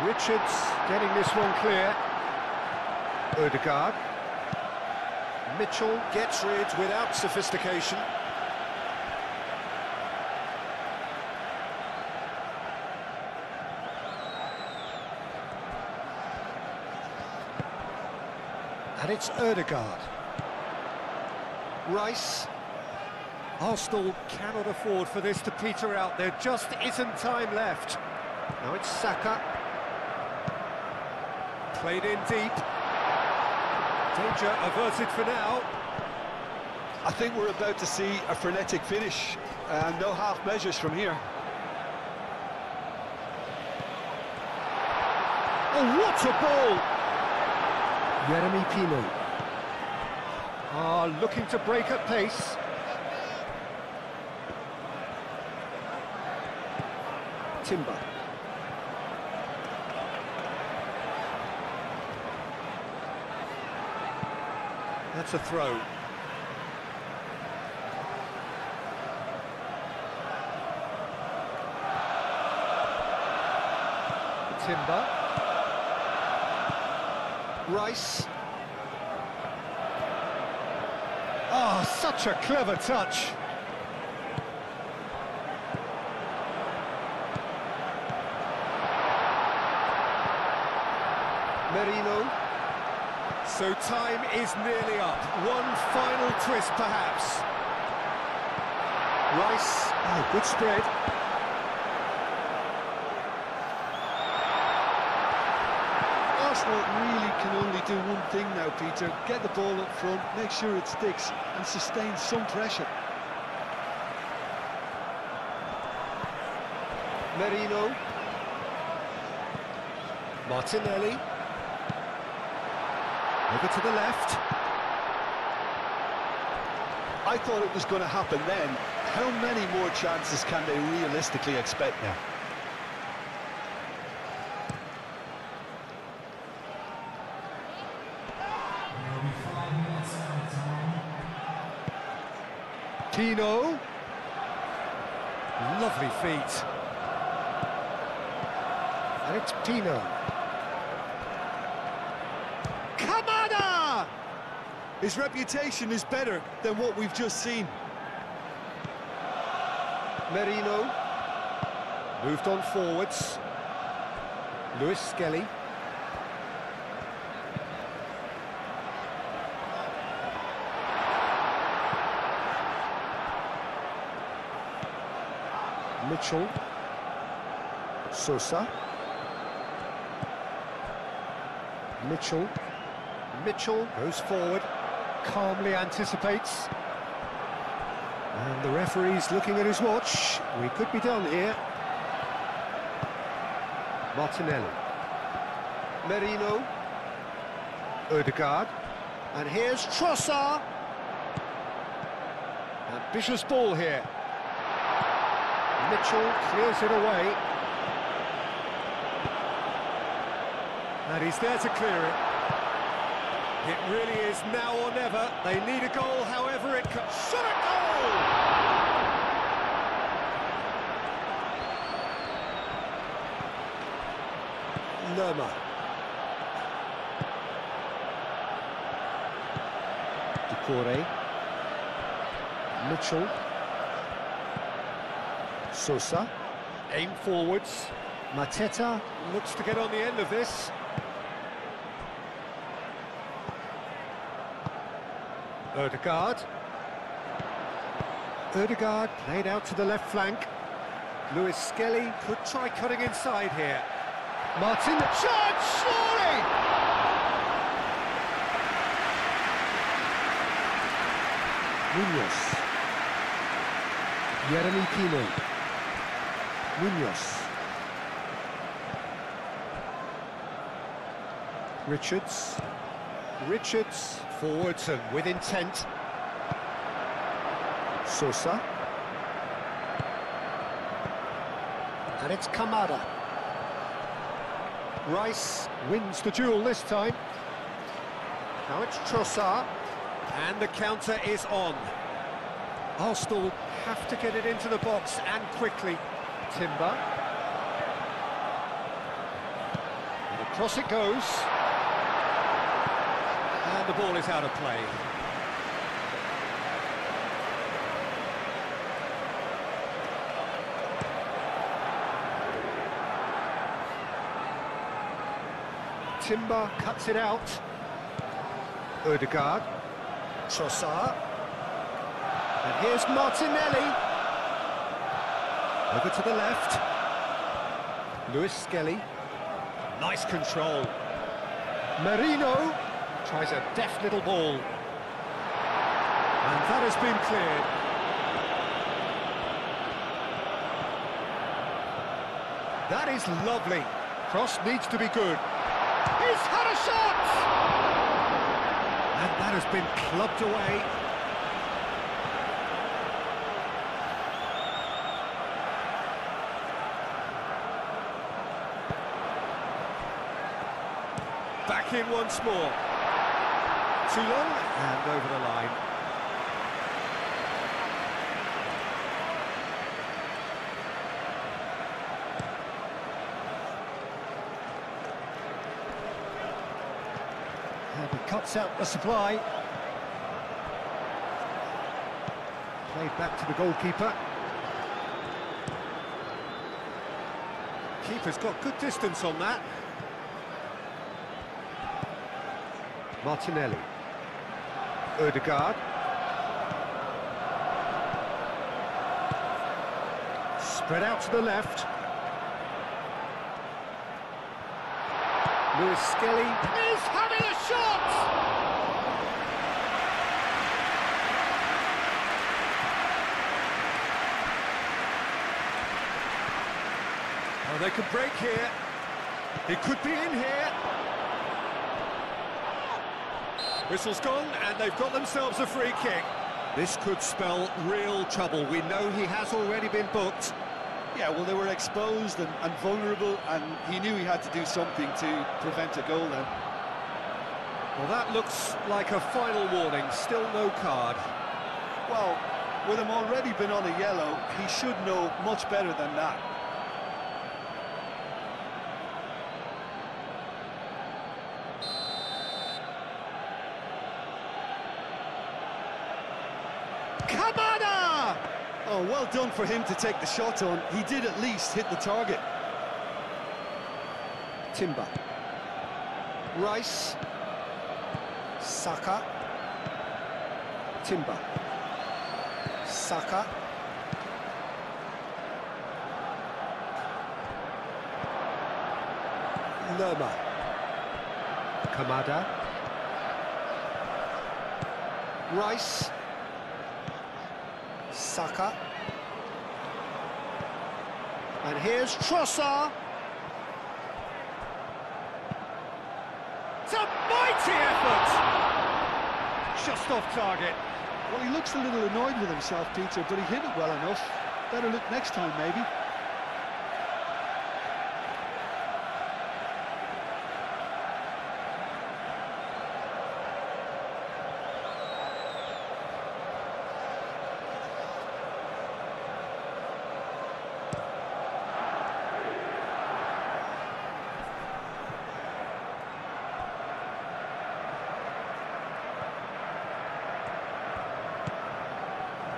Richards getting this one clear. Ødegaard. Mitchell gets rid without sophistication. And it's Ødegaard. Rice. Arsenal cannot afford for this to peter out. There just isn't time left. Now it's Saka. Played in deep. Danger averted for now. I think we're about to see a frenetic finish, and no half measures from here. Oh, what a ball! Jeremy Pino. Looking to break at pace. Timber. That's a throw. Timber. Rice. Oh, such a clever touch. Merino. So time is nearly up. One final twist, perhaps. Rice. Oh, good spread. Arsenal really can only do one thing now, Peter. Get the ball up front, make sure it sticks, and sustain some pressure. Merino. Martinelli. Over to the left. I thought it was going to happen then. How many more chances can they realistically expect now? Pino. Lovely feet. And it's Pino. Kamada! His reputation is better than what we've just seen. Merino. Moved on forwards. Lewis Skelly. Mitchell. Sosa. Mitchell. Mitchell goes forward, calmly anticipates. And the referee's looking at his watch. We could be done here. Martinelli. Merino. Odegaard. And here's Trossard. Ambitious ball here. Mitchell clears it away. And he's there to clear it. It really is now or never. They need a goal, however it comes. Shot a goal! Lerma. Decore. Mitchell. Sosa. Aim forwards. Mateta looks to get on the end of this. Odegaard. Odegaard played out to the left flank. Lewis Skelly could try cutting inside here. Martin, chance, surely! Munoz. Yeremy Pino. Munoz. Richards. Richards, forwards and with intent. Sosa. And it's Kamada. Rice wins the duel this time. Now it's Trossard. And the counter is on. Arsenal have to get it into the box and quickly. Timber. And across it goes. And the ball is out of play. Timber cuts it out. Odegaard. Trossard. And here's Martinelli. Over to the left. Lewis Skelly. Nice control. Merino. Tries a deft little ball. And that has been cleared. That is lovely. Cross needs to be good. He's had a shot! And that has been clubbed away. Back in once more. Too long, and over the line. And he cuts out the supply. Played back to the goalkeeper. Keeper's got good distance on that. Martinelli. Odegaard. Spread out to the left. Lewis Skelly is having a shot! Oh, they could break here. It could be in here. Whistle's gone, and they've got themselves a free kick. This could spell real trouble. We know he has already been booked. Yeah, well, they were exposed and vulnerable, and he knew he had to do something to prevent a goal then. Well, that looks like a final warning. Still no card. Well, with him already been on a yellow, he should know much better than that. Kamada! Oh, well done for him to take the shot on. He did at least hit the target. Timber. Rice. Saka. Timber. Saka. Lerma. Kamada. Rice. Saka. And here's Trossard. It's a mighty effort! Just off target. Well, he looks a little annoyed with himself, Peter, but he hit it well enough. Better look next time, maybe.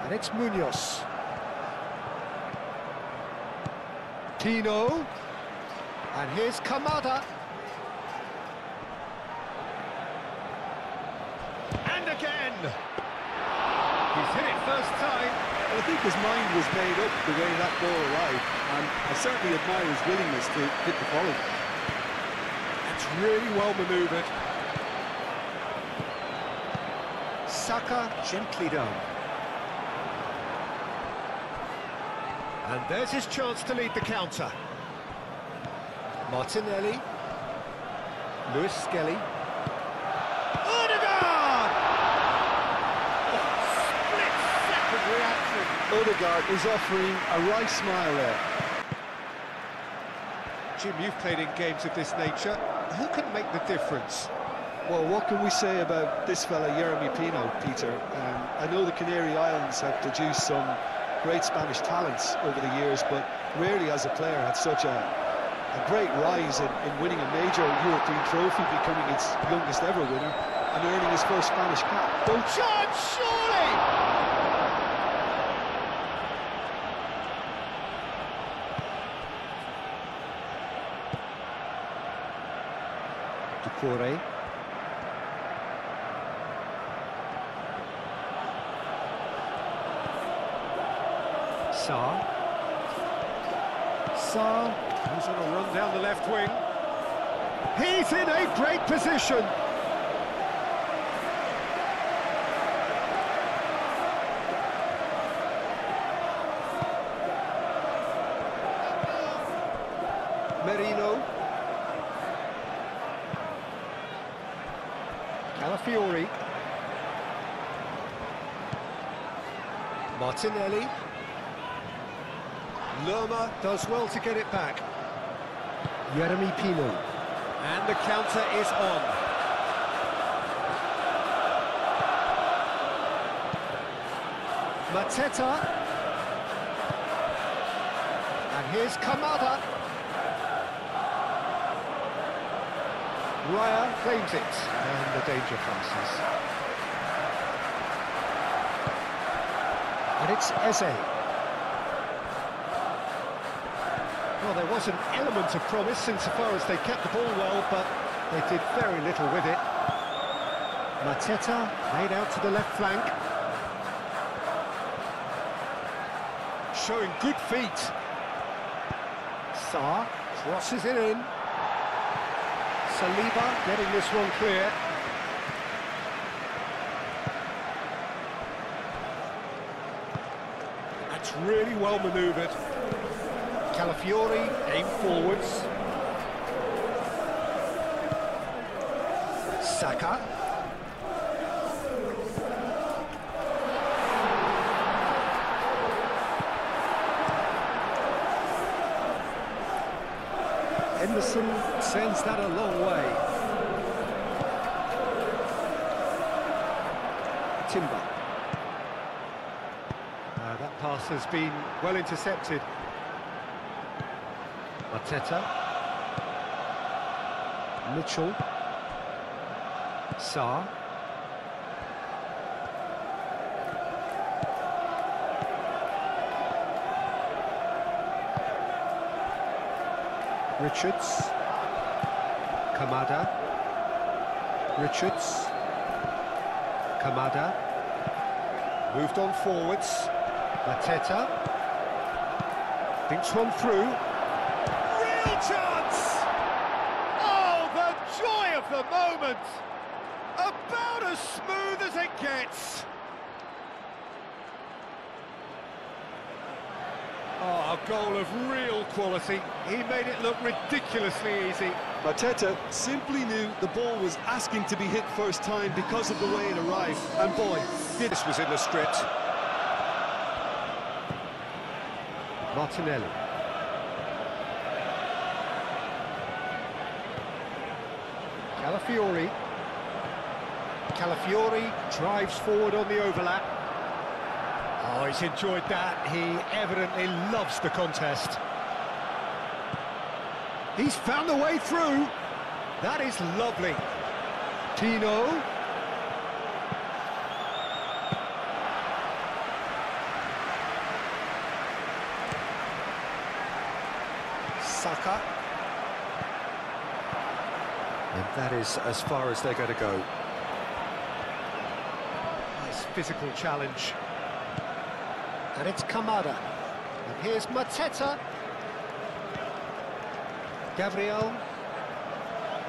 And it's Munoz. Tino. And here's Kamada. And again! He's hit it first time. Well, I think his mind was made up the way that ball arrived, and I certainly admire his willingness to hit the volley. That's really well manoeuvred. Saka gently down. And there's his chance to lead the counter. Martinelli. Lewis Skelly. Odegaard! Split-second reaction. Odegaard is offering a wry smile there. Jim, you've played in games of this nature. Who can make the difference? Well, what can we say about this fella, Yeremy Pino, Peter? I know the Canary Islands have produced some great Spanish talents over the years, but rarely as a player had such a great rise in winning a major European trophy, becoming its youngest ever winner, and earning his first Spanish cap. Oh, chance, surely! Ducouré. Sarr, who's on a run down the left wing. He's in a great position. Merino. Calafiori. Martinelli. Lerma does well to get it back. Yeremy Pino. And the counter is on. Mateta. And here's Kamada. Raya claims it. And the danger passes. And it's Eze. Well, there was an element of promise insofar as they kept the ball well, but they did very little with it. Mateta made out to the left flank. Showing good feet. Sarr crosses it in. Saliba getting this one clear. That's really well manoeuvred. Calafiori aim forwards. Saka. Henderson sends that a long way. Timber. That pass has been well intercepted. Mateta. Mitchell. Sarr. Richards. Kamada. Richards. Kamada. Moved on forwards. Mateta. Thinks one through. Real chance! movement. About as smooth as it gets. Oh, a goal of real quality. He made it look ridiculously easy. Mateta simply knew the ball was asking to be hit first time because of the way it arrived. And boy, This was in the script. Martinelli. Calafiori. Calafiori drives forward on the overlap. Oh, he's enjoyed that. He evidently loves the contest. He's found the way through. That is lovely. Tino. Saka. And that is as far as they're going to go. Nice physical challenge. And it's Kamada. And here's Mateta. Gabriel.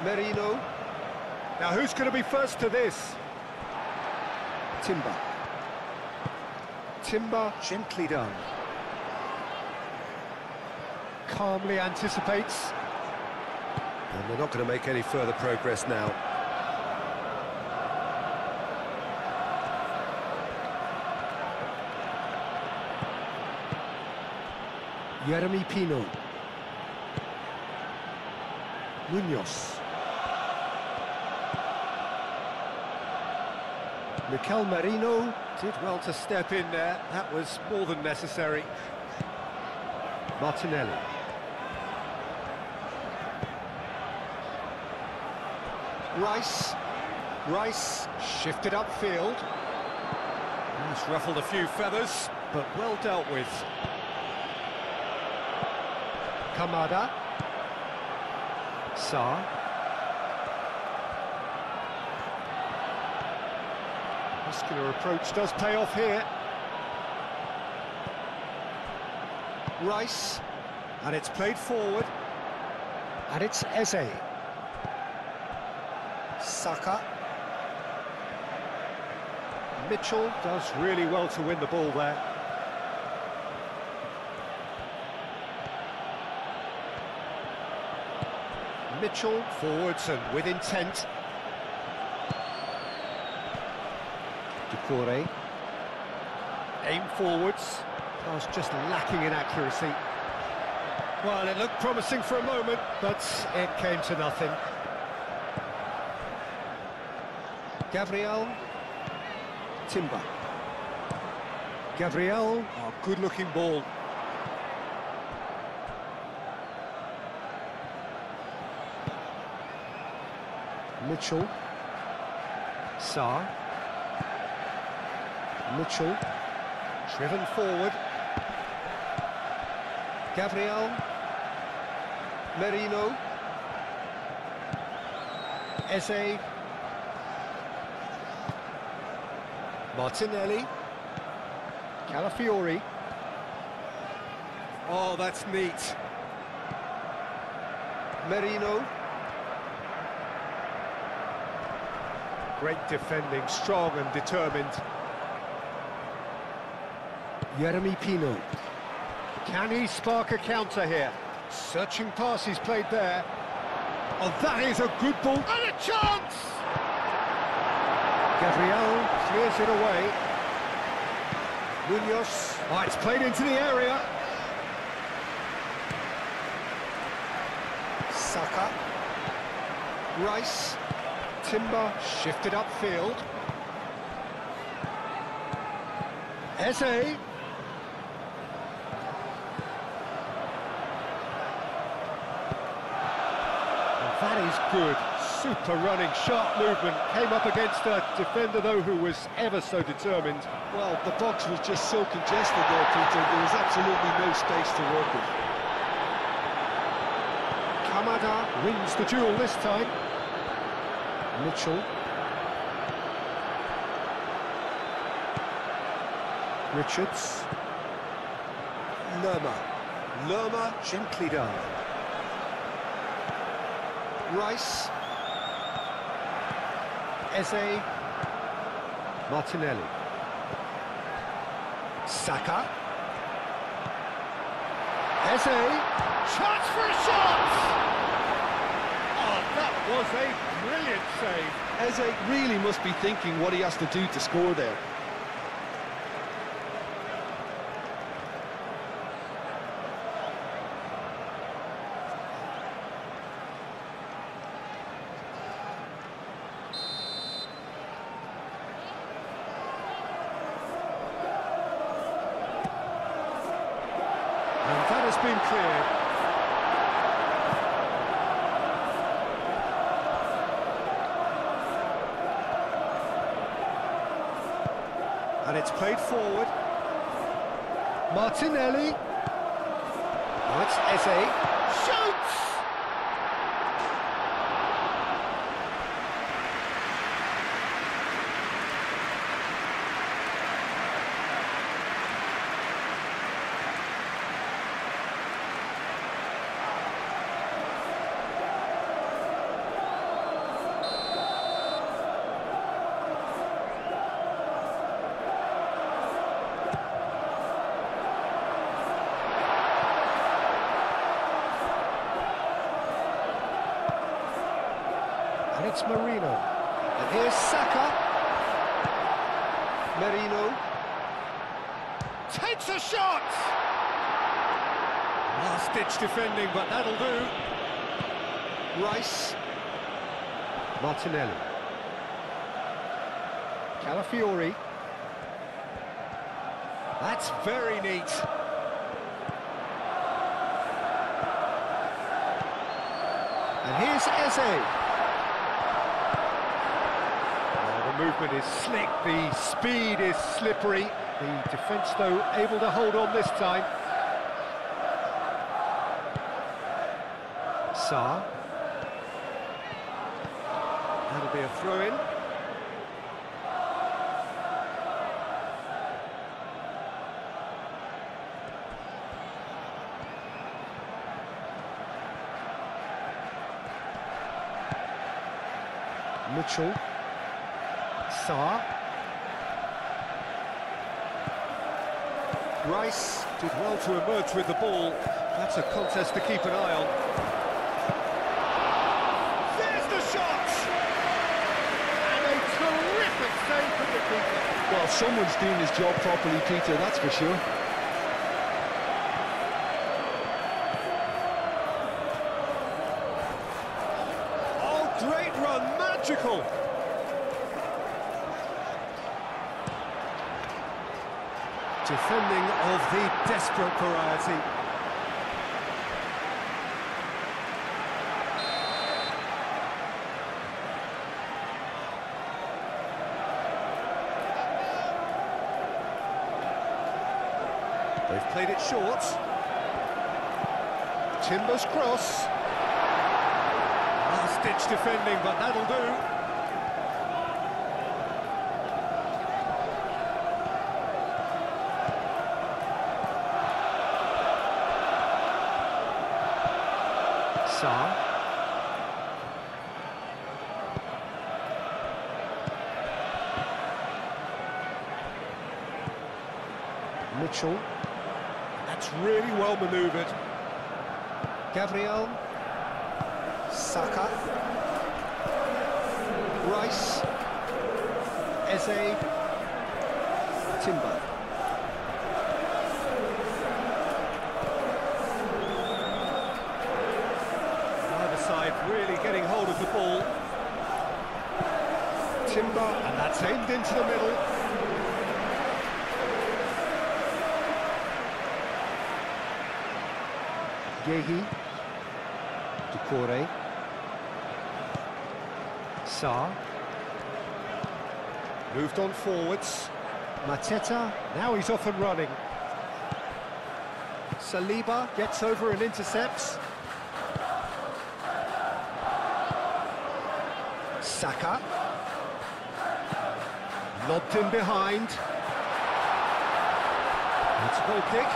Merino. Now who's going to be first to this? Timber. Timber, gently done. Calmly anticipates. And they're not going to make any further progress now. Jeremy Pino. Munoz. Mikel Merino did well to step in there. That was more than necessary. Martinelli. Rice shifted upfield. He's ruffled a few feathers, but well dealt with. Kamada. Sarr. Muscular approach does pay off here. Rice. And it's played forward. And it's Eze. Saka. Mitchell does really well to win the ball there. Mitchell forwards and with intent. Ducouré. Aim forwards. Pass just lacking in accuracy. Well, it looked promising for a moment, but it came to nothing. Gabriel. Timber. Gabriel. Oh, good-looking ball. Mitchell. Sarr. Mitchell. Driven forward. Gabriel. Merino. Eze. Martinelli. Calafiori. Oh, that's neat. Merino. Great defending, strong and determined. Jeremy Pino. Can he spark a counter here? Searching pass he's played there. Oh, that is a good ball. And a chance! Gabriel clears it away. Munoz. Oh, it's played into the area. Saka. Rice. Timber shifted upfield. Eze. That is good. Super running, sharp movement. Came up against a defender, though, who was ever so determined. well, the box was just so congested there, Peter. There was absolutely no space to work with. Kamada wins the duel this time. Mitchell. Richards. Lerma, gently done. Rice. Eze. Martinelli. Saka. Eze. Chance for a shot! Oh, that was a brilliant save. Eze really must be thinking what he has to do to score there. And that has been cleared. And it's played forward. Martinelli. Now it's Eze. Shoots! And it's Marino. And here's Saka. Marino. Takes a shot! Last-ditch defending, but that'll do. Rice. Martinelli. Calafiori. That's very neat. And here's Eze. The movement is slick, the speed is slippery. The defence, though, able to hold on this time. Sarr. That'll be a throw-in. Mitchell. Sarr. Rice did well to emerge with the ball. That's a contest to keep an eye on. There's the shot! And a terrific save from the keeper. Well, someone's doing his job properly, Peter, that's for sure. Oh, great run, magical! Defending of the desperate variety. They've played it short. Timber's cross. Last-ditch defending, but that'll do. Sarr. Mitchell. That's really well manoeuvred. Gabriel. Saka. Rice. Eze. Timber. Side really getting hold of the ball. Timber, and that's aimed into the middle. Gehi. Ducore. Sarr. Moved on forwards. Mateta, now he's off and running. Saliba gets over and intercepts. Saka. Lobbed in behind. It's a goal kick.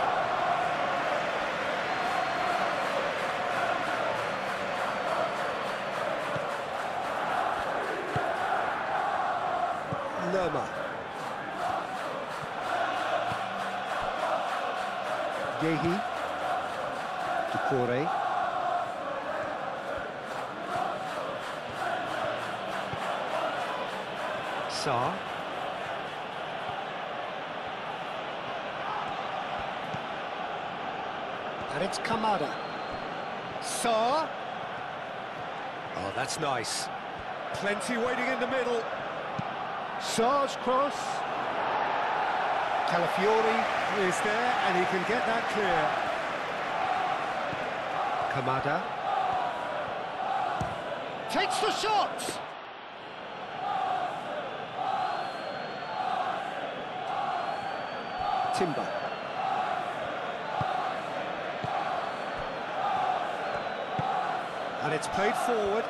Lerma. Yehi. Ducore. Sarr. And it's Kamada. Sarr. Oh, that's nice. Plenty waiting in the middle. Sarr's cross. Calafiori is there, and he can get that clear. Kamada. Takes the shot! Timber. And it's played forward.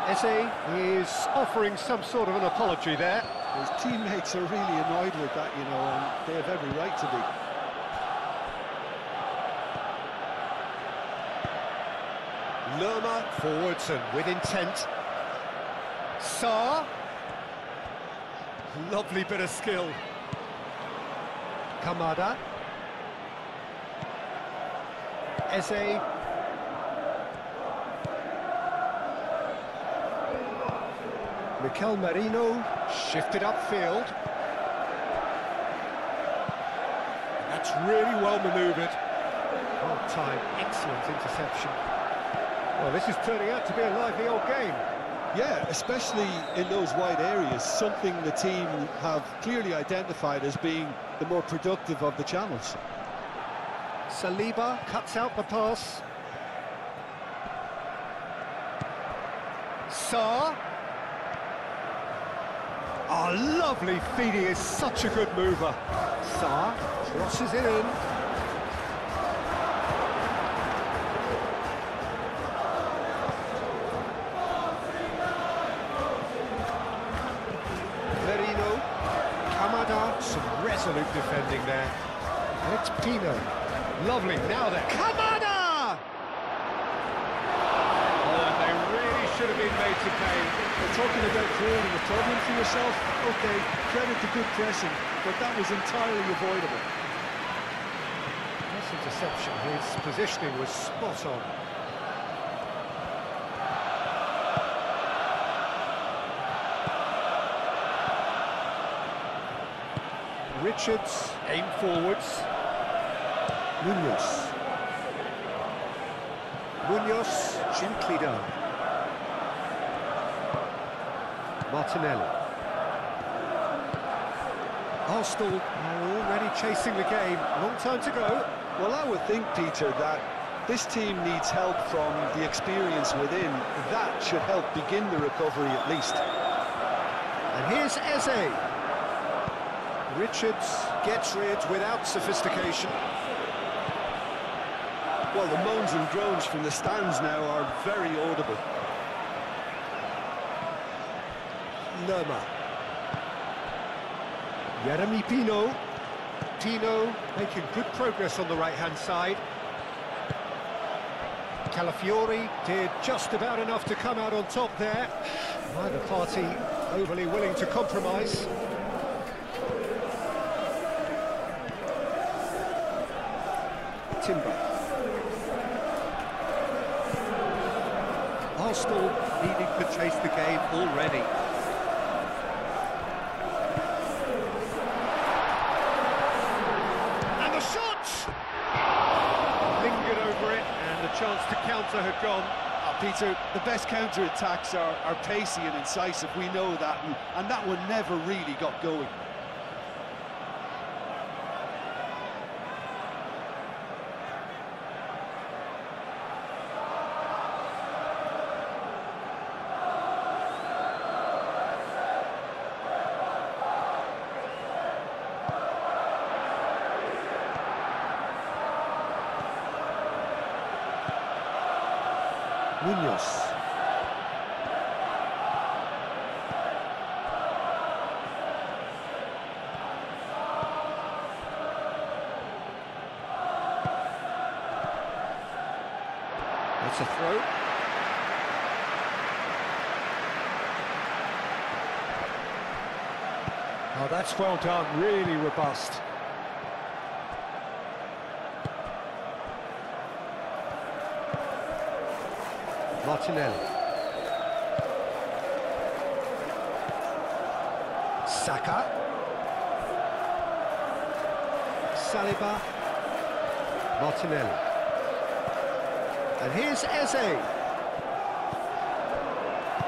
Eze is offering some sort of an apology there. His teammates are really annoyed with that, you know, and they have every right to be. Lerma forwards and with intent. Sarr. Lovely bit of skill. Kamada. Eze. Mikel Merino shifted upfield. That's really well manoeuvred. Well timed, excellent interception. Well, this is turning out to be a lively old game. Yeah, especially in those wide areas, something the team have clearly identified as being the more productive of the channels. Saliba cuts out the pass. Sarr. Oh, lovely feed, he is such a good mover. Sarr crosses it in. Merino. Kamada, some resolute defending there. And it's Pino. Lovely, now there. Kamada! Oh, they really should have been made to pay. We're talking about creating a problem for yourself. Okay, credit to good pressing, but that was entirely avoidable. This interception, his positioning was spot on. Richards, aim forwards. Munoz. Munoz, gently done. Martinelli. Arsenal are already chasing the game. Long time to go. Well, I would think, Peter, that this team needs help from the experience within. That should help begin the recovery at least. And here's Eze. Richards gets rid without sophistication. Well, the moans and groans from the stands now are very audible. Lerma. Jeremy Pino. Pino making good progress on the right-hand side. Calafiori did just about enough to come out on top there. Neither party overly willing to compromise. Timber. Arsenal needing to chase the game already. And the shot! Lingered over it, and the chance to counter had gone. Peter, the best counter-attacks are pacey and incisive, we know that, and that one never really got going. Munoz. It's a throw. Oh, that's well done, really robust. Martinelli. Saka. Saliba. Martinelli. And here's Eze.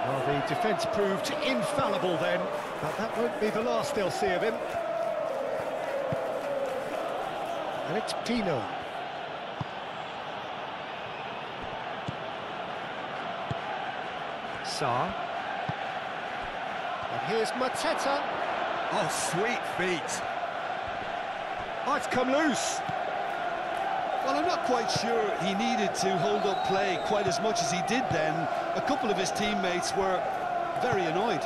Well, the defence proved infallible then, but that won't be the last they'll see of him. And it's Pino. Sarr. And here's Mateta. Oh, sweet feet. Oh, it's come loose. Well, I'm not quite sure he needed to hold up play quite as much as he did then. A couple of his teammates were very annoyed.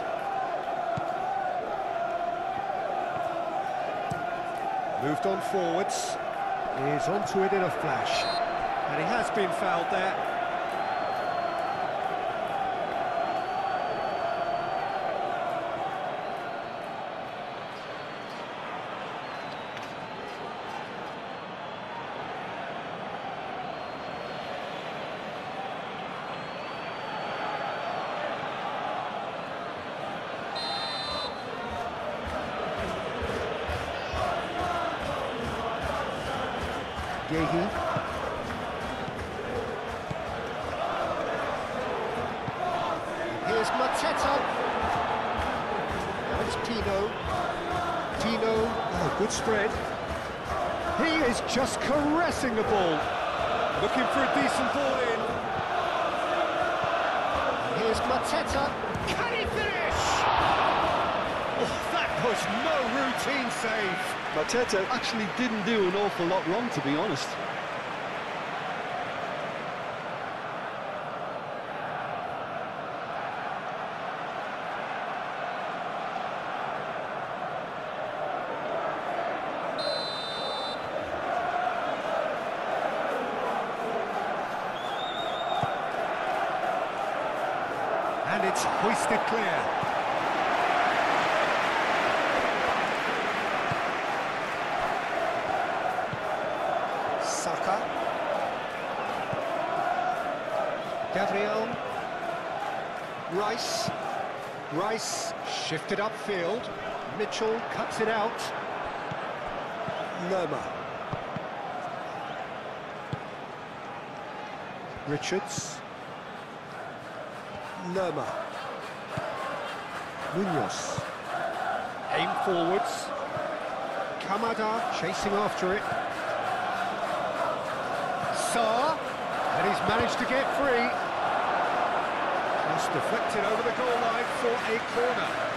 Moved on forwards. He's onto it in a flash. And he has been fouled there. Yehi. Here's Mateta. It's Pino. Oh, good spread. He is just caressing the ball. Looking for a decent ball in. Here's Mateta. Can he finish? Oh, that was no routine save. Mateta actually didn't do an awful lot wrong, to be honest. And it's hoisted clear. Saka. Gabriel. Rice shifted upfield. Mitchell cuts it out. Lerma. Richards. Lerma. Munoz. Aim forwards. Kamada chasing after it. Sarr, and he's managed to get free. Just deflected over the goal line for a corner.